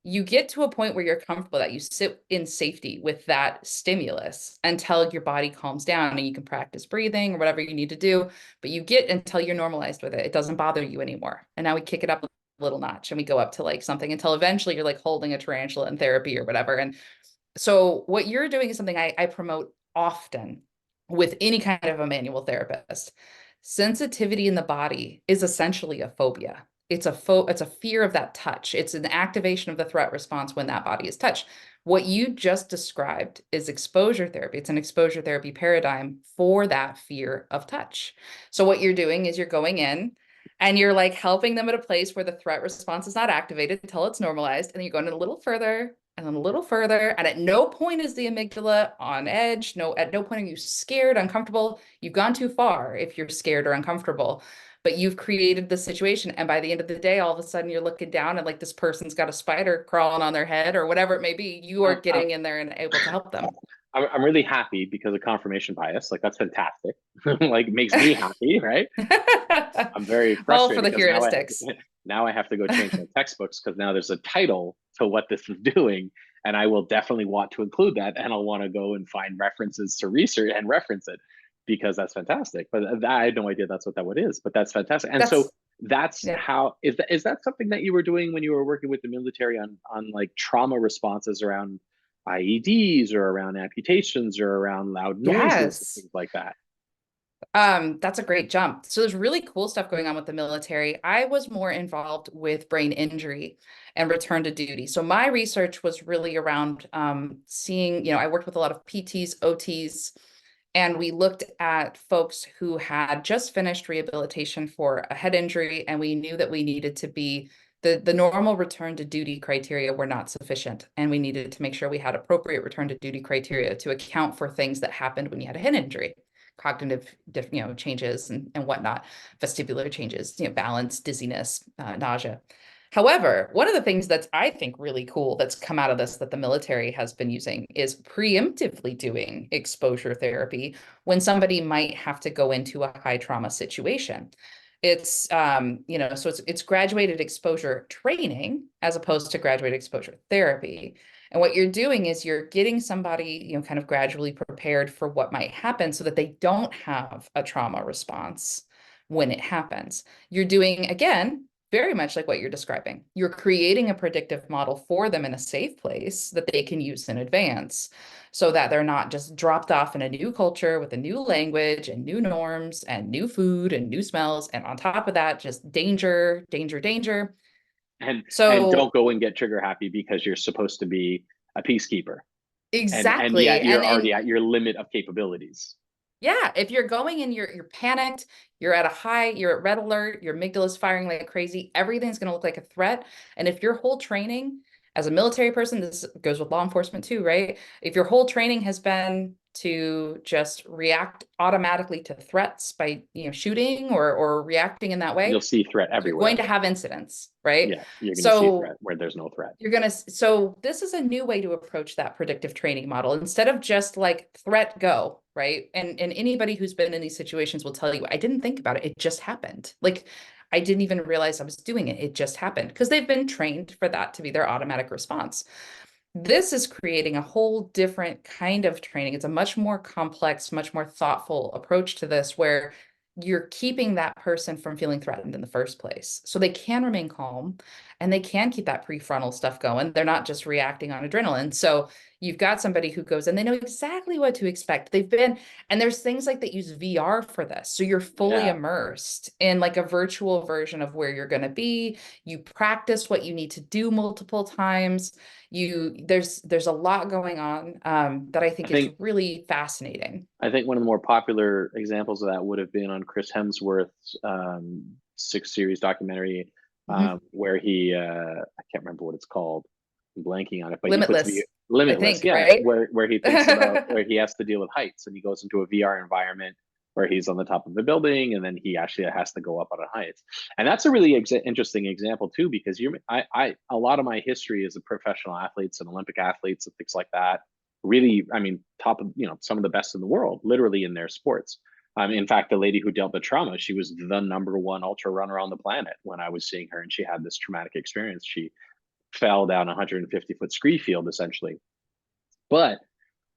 You get to a point where you're comfortable, that you sit in safety with that stimulus until your body calms down, and you can practice breathing or whatever you need to do. But you get until you're normalized with it. It doesn't bother you anymore. And now we kick it up a little notch and we go up to like something until eventually you're like holding a tarantula in therapy or whatever. And so what you're doing is something I promote often with any kind of a manual therapist. Sensitivity in the body is essentially a phobia. It's a fear of that touch. It's an activation of the threat response when that body is touched. What you just described is exposure therapy. It's an exposure therapy paradigm for that fear of touch. So what you're doing is you're going in and you're like helping them at a place where the threat response is not activated until it's normalized. And then you're going a little further and then a little further. And at no point is the amygdala on edge. No, at no point are you scared, uncomfortable. You've gone too far if you're scared or uncomfortable, but you've created the situation. And by the end of the day, all of a sudden you're looking down and like this person's got a spider crawling on their head or whatever it may be. You are getting in there and able to help them. I'm really happy because of confirmation bias. Like, that's fantastic. Like, makes me happy, right? I'm very All for frustrated the because heuristics. now I have to go change my textbooks because now there's a title to what this is doing, and I will definitely want to include that, and I'll want to go and find references to research and reference it, because that's fantastic. But I had no idea that's what that one is, but that's fantastic. And so that's yeah. how is that something that you were doing when you were working with the military on like trauma responses around IEDs or around amputations or around loud noises and Yes. things like that? That's a great jump. So there's really cool stuff going on with the military. I was more involved with brain injury and return to duty. So my research was really around seeing, I worked with a lot of PTs, OTs, and we looked at folks who had just finished rehabilitation for a head injury, and we knew that we needed to be the normal return to duty criteria were not sufficient, and we needed to make sure we had appropriate return to duty criteria to account for things that happened when you had a head injury, cognitive changes and whatnot, vestibular changes, balance, dizziness, nausea. However, one of the things that's I think really cool that's come out of this that the military has been using is preemptively doing exposure therapy when somebody might have to go into a high trauma situation. It's so it's graduated exposure training as opposed to graduated exposure therapy. And what you're doing is you're getting somebody, kind of gradually prepared for what might happen so that they don't have a trauma response when it happens. You're doing, again, very much like what you're describing. You're creating a predictive model for them in a safe place that they can use in advance so that they're not just dropped off in a new culture with a new language and new norms and new food and new smells. And on top of that, just danger, danger, danger. And So don't go and get trigger happy because you're supposed to be a peacekeeper. And exactly. yet you're already And at your limit of capabilities. yeah, if you're going and you're panicked, you're at a high, you're at red alert, your amygdala's firing like crazy, everything's going to look like a threat. And if your whole training as a military person, this goes with law enforcement too, right? If your whole training has been to just react automatically to threats by, shooting or reacting in that You'll way, see threat you're going everywhere. to have incidents, right? Yeah, you're going to see So threat where there's no threat. so this is a new way to approach that predictive training model instead of just like threat go, right? And anybody who's been in these situations will tell you, I didn't think about it. It just happened. Like I didn't even realize I was doing it. It just happened because they've been trained for that to be their automatic response. This is creating a whole different kind of training. It's a much more complex, much more thoughtful approach to this where you're keeping that person from feeling threatened in the first place. So they can remain calm and they can keep that prefrontal stuff going. They're not just reacting on adrenaline. So you've got somebody who goes and they know exactly what to expect. They've been, and there's things like that use VR for this. So you're fully Yeah. immersed in like a virtual version of where you're going to be. You practice what you need to do multiple times. There's a lot going on that I I think is think really fascinating. I think one of the more popular examples of that would have been on Chris Hemsworth's six series documentary, Mhm. where he I can't remember what it's called. I'm blanking on it, but he puts Limitless, I Limitless, think, yeah, right? where he thinks about where he has to deal with heights, and he goes into a VR environment where he's on the top of the building, and then he actually has to go up on a height. And that's a really interesting example too, because I a lot of my history as a professional athletes and Olympic athletes and things like that, really, I mean, top of, some of the best in the world, literally in their sports. In fact, the lady who dealt with trauma, she was the number one ultra runner on the planet when I was seeing her, and she had this traumatic experience. She fell down a 150-foot scree field essentially. But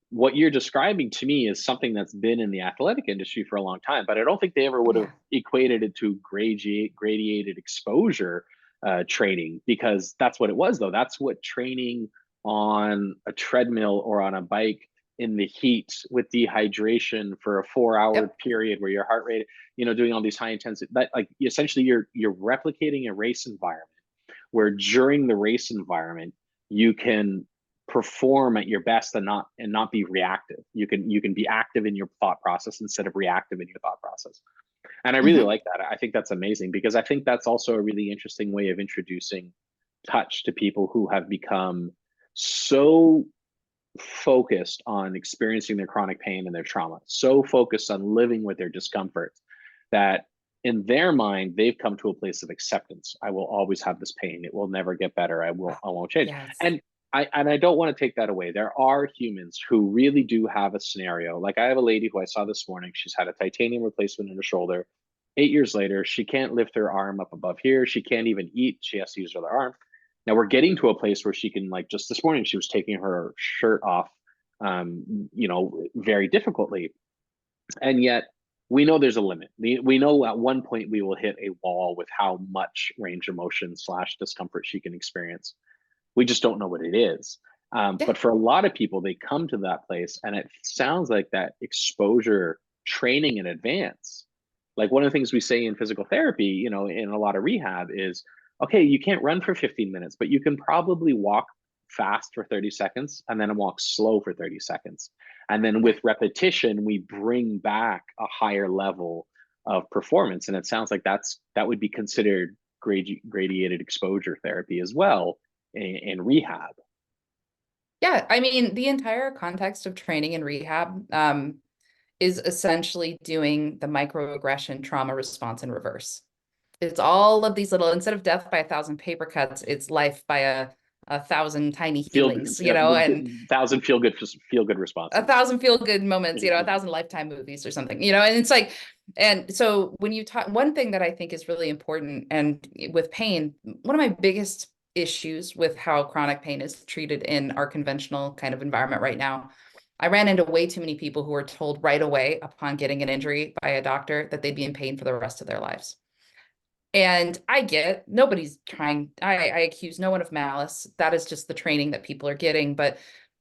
what you're describing to me is something that's been in the athletic industry for a long time, but I don't think they ever would have Yeah. equated it to gradiated exposure training, because that's what it was, though. That's what training on a treadmill or on a bike in the heat with dehydration for a 4 hour Yep. period where your heart rate, doing all these high intensity, that, like, essentially you're replicating a race environment where during the race environment you can perform at your best and not be reactive. You can be active in your thought process instead of reactive in your thought process. And I really Hmm. like that. I think that's amazing, because I think that's also a really interesting way of introducing touch to people who have become so focused on experiencing their chronic pain and their trauma, so focused on living with their discomfort, that in their mind they've come to a place of acceptance. I will always have this pain. It will never get better. I won't change. Yes. And I don't want to take that away. There are humans who really do have a scenario. Like, I have a lady who I saw this morning. She's had a titanium replacement in her shoulder. 8 years later, she can't lift her arm up above here. She can't even eat. She has to use her other arm. Now we're getting to a place where she can, like, just this morning, she was taking her shirt off, very difficultly. And yet we know there's a limit. We know at one point we will hit a wall with how much range of motion slash discomfort she can experience. We just don't know what it is. Yeah. But for a lot of people, they come to that place, and it sounds like that exposure training in advance. Like, one of the things we say in physical therapy, in a lot of rehab is, okay, you can't run for 15 minutes, but you can probably walk fast for 30 seconds and then walk slow for 30 seconds. And then Yeah. with repetition, we bring back a higher level of performance. And it sounds like that would be considered gradiated exposure therapy as well in rehab. Yeah. I mean, the entire context of training and rehab is essentially doing the microaggression trauma response in reverse. It's all of these little, instead of death by 1,000 paper cuts, it's life by a thousand tiny Feel healings, and the thousand feel good a responses. thousand feel good moments, a thousand lifetime movies or something, and it's like, and so when you talk, one thing that I think is really important, and with pain, one of my biggest issues with how chronic pain is treated in our conventional kind of environment right now, I ran into way too many people who were told right away upon getting an injury by a doctor that they'd be in pain for the rest of their lives. And I get nobody's trying, I accuse no one of malice. That is just the training that people are getting. But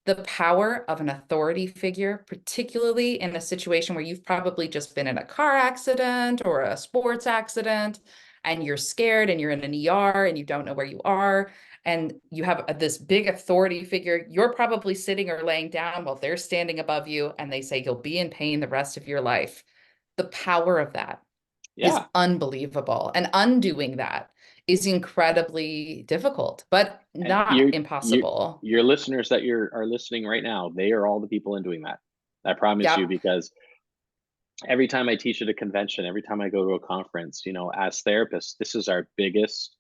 the power of an authority figure, particularly in a situation where you've probably just been in a car accident or a sports accident, and you're scared and you're in an ER and you don't know where you are, and you have this big authority figure, you're probably sitting or laying down while they're standing above you and they say you'll be in pain the rest of your life. The power of that is Yeah. unbelievable. And undoing that is incredibly difficult, but And not you impossible. your listeners that are listening right now, they are all the people in doing that. I promise you, Yep. because every time I teach at a convention, every time I go to a conference, as therapists, this is our biggest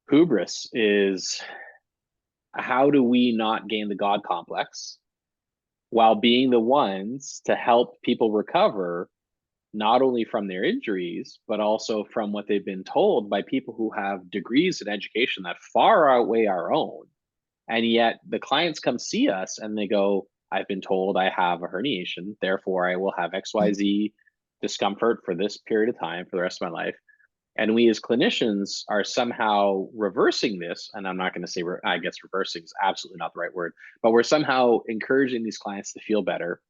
hubris: is how do we not gain the God complex while being the ones to help people recover, not only from their injuries, but also from what they've been told by people who have degrees in education that far outweigh our own. And yet the clients come see us and they go, I've been told I have a herniation, therefore I will have XYZ discomfort for this period of time for the rest of my life. And we as clinicians are somehow reversing this. And I'm not going to say, I guess reversing is absolutely not the right word, but we're somehow encouraging these clients to feel better,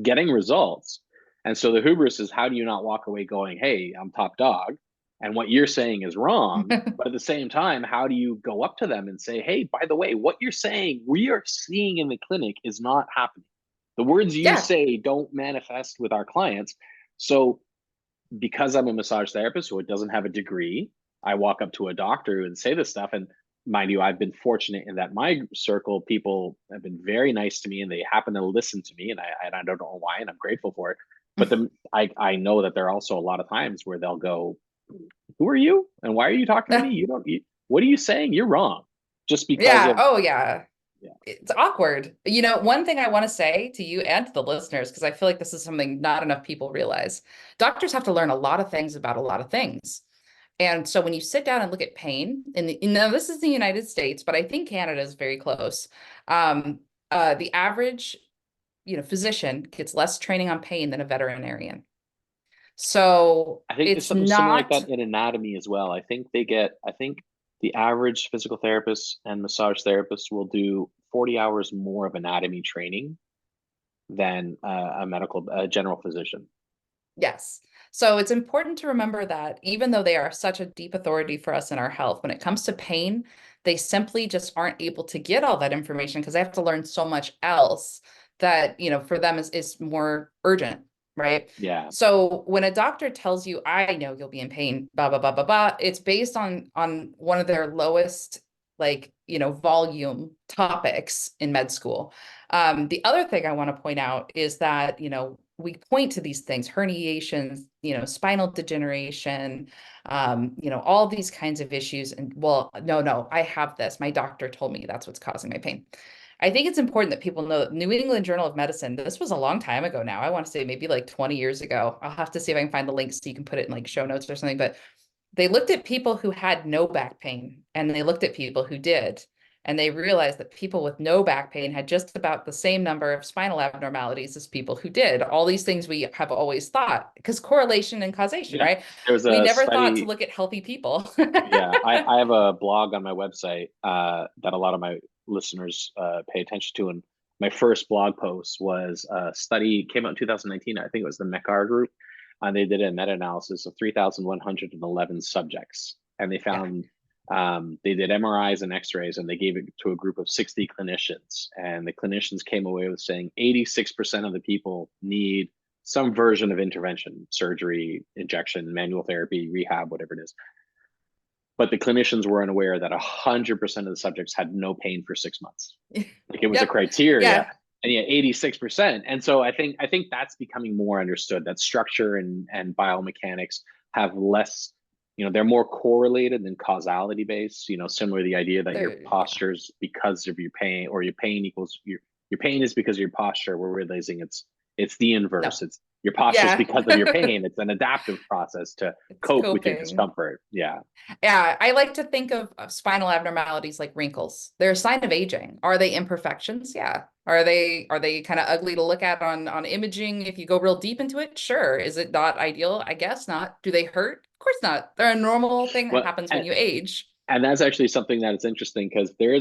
getting results. And so the hubris is, how do you not walk away going, hey, I'm top dog, and what you're saying is wrong? But at the same time, how do you go up to them and say, hey, by the way, what you're saying, we are seeing in the clinic is not happening. The words you Yeah. say don't manifest with our clients. So because I'm a massage therapist who doesn't have a degree, I walk up to a doctor and say this stuff. And mind you, I've been fortunate in that my circle, people have been very nice to me and they happen to listen to me. And I don't know why, and I'm grateful for it. But I know that there are also a lot of times where they'll go, who are you? And why are you talking to me? What are you saying? You're wrong. Just because Yeah. of, Oh, yeah. yeah. It's awkward. One thing I want to say to you and to the listeners, because I feel like this is something not enough people realize. Doctors have to learn a lot of things about a lot of things. And so when you sit down and look at pain, this is the United States, but I think Canada is very close. The average, physician gets less training on pain than a veterinarian. So I think there's it's something similar like not, that in anatomy as well. I think the average physical therapist and massage therapist will do 40 hours more of anatomy training than a general physician. yes. So it's important to remember that even though they are such a deep authority for us in our health, when it comes to pain, they simply just aren't able to get all that information because they have to learn so much else that, for them is more urgent, right? Yeah. So when a doctor tells you, I know you'll be in pain, blah, blah, blah, blah, blah, it's based on one of their lowest, volume topics in med school. The other thing I want to point out is that, we point to these things, herniations, spinal degeneration, all these kinds of issues. And well, no, I have this. My doctor told me that's what's causing my pain. I think it's important that people know that New England Journal of Medicine, this was a long time ago now. I want to say maybe like 20 years ago. I'll have to see if I can find the links so you can put it in like show notes or something. But they looked at people who had no back pain and they looked at people who did. And they realized that people with no back pain had just about the same number of spinal abnormalities as people who did. All these things we have always thought, because correlation and causation, Yeah. right? There was We a never thought to study. look at healthy people. Yeah. I have a blog on my website that a lot of my listeners pay attention to. And my first blog post was a study, came out in 2019. I think it was the MECAR group. And they did a meta-analysis of 3,111 subjects. And they Yeah. found they did MRIs and X-rays, and they gave it to a group of 60 clinicians. And the clinicians came away with saying 86% of the people need some version of intervention, surgery, injection, manual therapy, rehab, whatever it is. But the clinicians were unaware that 100% of the subjects had no pain for 6 months. Like, it was a Yep. criteria, Yeah. and yet 86%. And so I think that's becoming more understood, that structure and biomechanics have less, they're more correlated than causality based. Similar to the idea that your Yeah. posture's because of your pain, or your pain equals your pain is because of your posture. We're realizing it's the No. inverse. It's your posture is Yeah. because of your pain. It's an adaptive process to It's cope with your coping. discomfort. Yeah. Yeah, I like to think of spinal abnormalities like wrinkles. They're a sign of aging. Are they imperfections? Yeah. Are they kind of ugly to look at on imaging if you go real deep into it? Sure. Is it not ideal? I guess not. Do they hurt? Of course not. They're a normal thing that Well, happens when you age. and that's actually something that is interesting, because there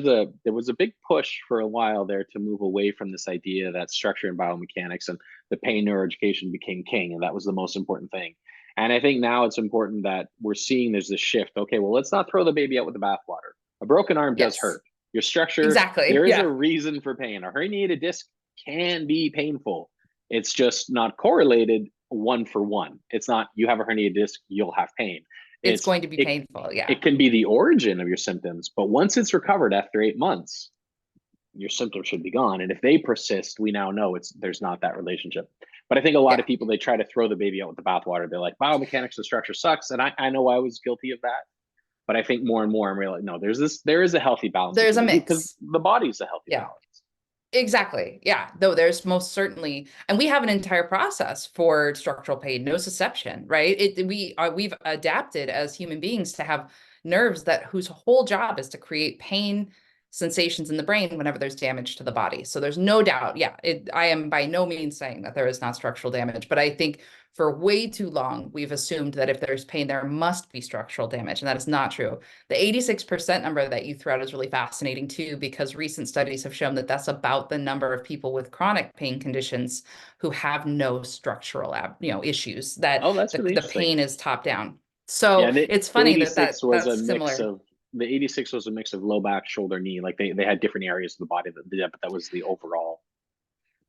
was a big push for a while there to move away from this idea that structure and biomechanics and the pain neuroeducation became king, and that was the most important thing. And I think now it's important that we're seeing there's this shift. Okay, well, let's not throw the baby out with the bathwater. A broken arm does Yes, hurt. Your structure, exactly. there is a Yeah. reason for pain. A herniated disc can be painful. It's just not correlated one for one. It's not, you have a herniated disc, you'll have pain. It's It's going to be it painful. Yeah. it can be the origin of your symptoms, but once it's recovered after 8 months, your symptoms should be gone. And if they persist, we now know there's not that relationship. But I think a lot Yeah. of people, they try to throw the baby out with the bathwater. They're like, biomechanics and structure sucks. And I know I was guilty of that. But I think more and more I'm realizing, no, there is a healthy balance There's a between the two, because mix. the body's a healthy Yeah. balance. Exactly. Yeah. Though there's most certainly, and we have an entire process for structural pain, nociception, right? We've adapted as human beings to have nerves that whose whole job is to create pain sensations in the brain whenever there's damage to the body. So there's no doubt. Yeah. I am by no means saying that there is not structural damage, but I think For way too long, we've assumed that if there's pain, there must be structural damage, and that is not true. The 86% number that you threw out is really fascinating too, because recent studies have shown that that's about the number of people with chronic pain conditions who have no structural, issues, that Oh, that's really the interesting. pain is top down. So Yeah, it's the funny that 86 was a that's mix similar. of the 86 was a mix of low back, shoulder, knee. Like they had different areas of the body that yeah, but that was the overall.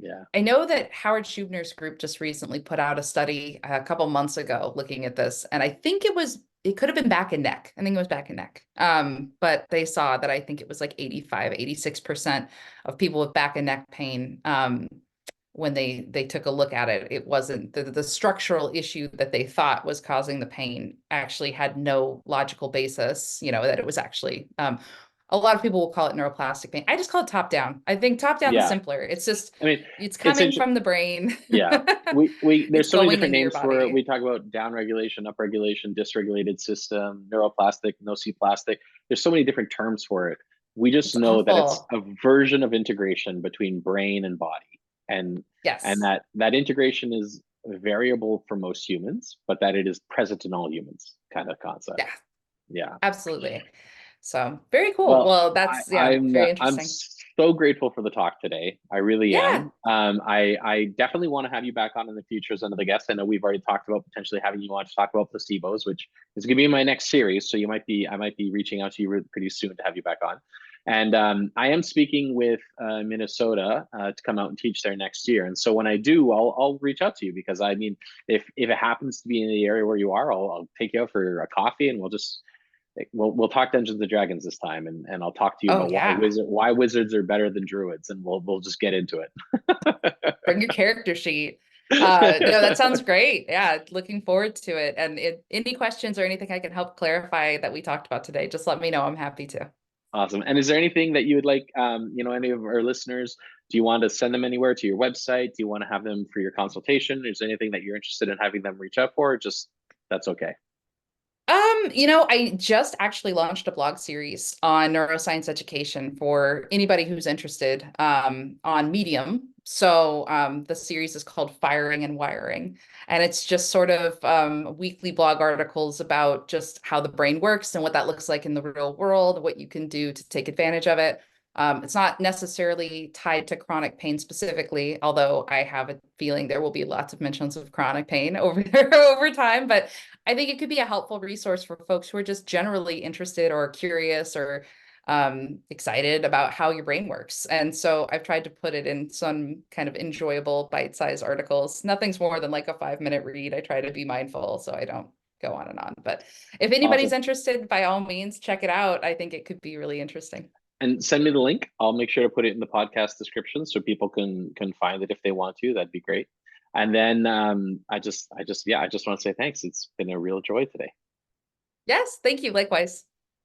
Yeah. I know that Howard Schubner's group just recently put out a study a couple months ago looking at this, and I think it could have been back and neck. I think it was back and neck. But they saw that I think it was like 85, 86% of people with back and neck pain, when they took a look at it, it wasn't the structural issue that they thought was causing the pain actually had no logical basis, that it was actually a lot of people will call it neuroplastic pain. I just call it top down. I think top down is Yeah. simpler. It's just, I mean, it's it's coming interesting. from the brain. Yeah. We It's there's so many going different into your names for it. body. We talk about down regulation, up regulation, dysregulated system, neuroplastic, nociplastic. There's so many different terms for it. We just It's know that it's awful. a version of integration between brain and body. And Yes. that integration is variable for most humans, but that it is present in all humans kind of concept. Yeah, Yeah. absolutely. So very cool. Well, Well, that's, yeah, very I'm interesting. so grateful for the talk today. I really Yeah. am. I definitely want to have you back on in the future as another guest. I know we've already talked about potentially having you on to talk about placebos, which is going to be my next series. So I might be reaching out to you pretty soon to have you back on. And I am speaking with Minnesota to come out and teach there next year. And so when I do, I'll reach out to you because I mean, if it happens to be in the area where you are, I'll take you out for a coffee and we'll talk Dungeons and Dragons this time, and I'll talk to you Oh, about yeah. why wizards are better than druids, and we'll just get into it. Bring your character sheet. No, that sounds great. Yeah, looking forward to it. And any questions or anything I can help clarify that we talked about today, just let me know. I'm happy to. Awesome. And is there anything that you would like, any of our listeners? Do you want to send them anywhere to your website? Do you want to have them for your consultation? Is there anything that you're interested in having them reach out for? Just that's okay. I just actually launched a blog series on neuroscience education for anybody who's interested, on Medium. So the series is called Firing and Wiring, and it's just sort of weekly blog articles about just how the brain works and what that looks like in the real world, what you can do to take advantage of it. It's not necessarily tied to chronic pain specifically, although I have a feeling there will be lots of mentions of chronic pain over over time. But I think it could be a helpful resource for folks who are just generally interested or curious or excited about how your brain works. And so I've tried to put it in some kind of enjoyable bite-sized articles. Nothing's more than like a 5-minute read. I try to be mindful so I don't go on and on. But if anybody's Awesome. interested, by all means, check it out. I think it could be really interesting. And send me the link. I'll make sure to put it in the podcast description so people can find it if they want to. That'd be great. And then I just want to say thanks. It's been a real joy today. Yes, thank you. Likewise.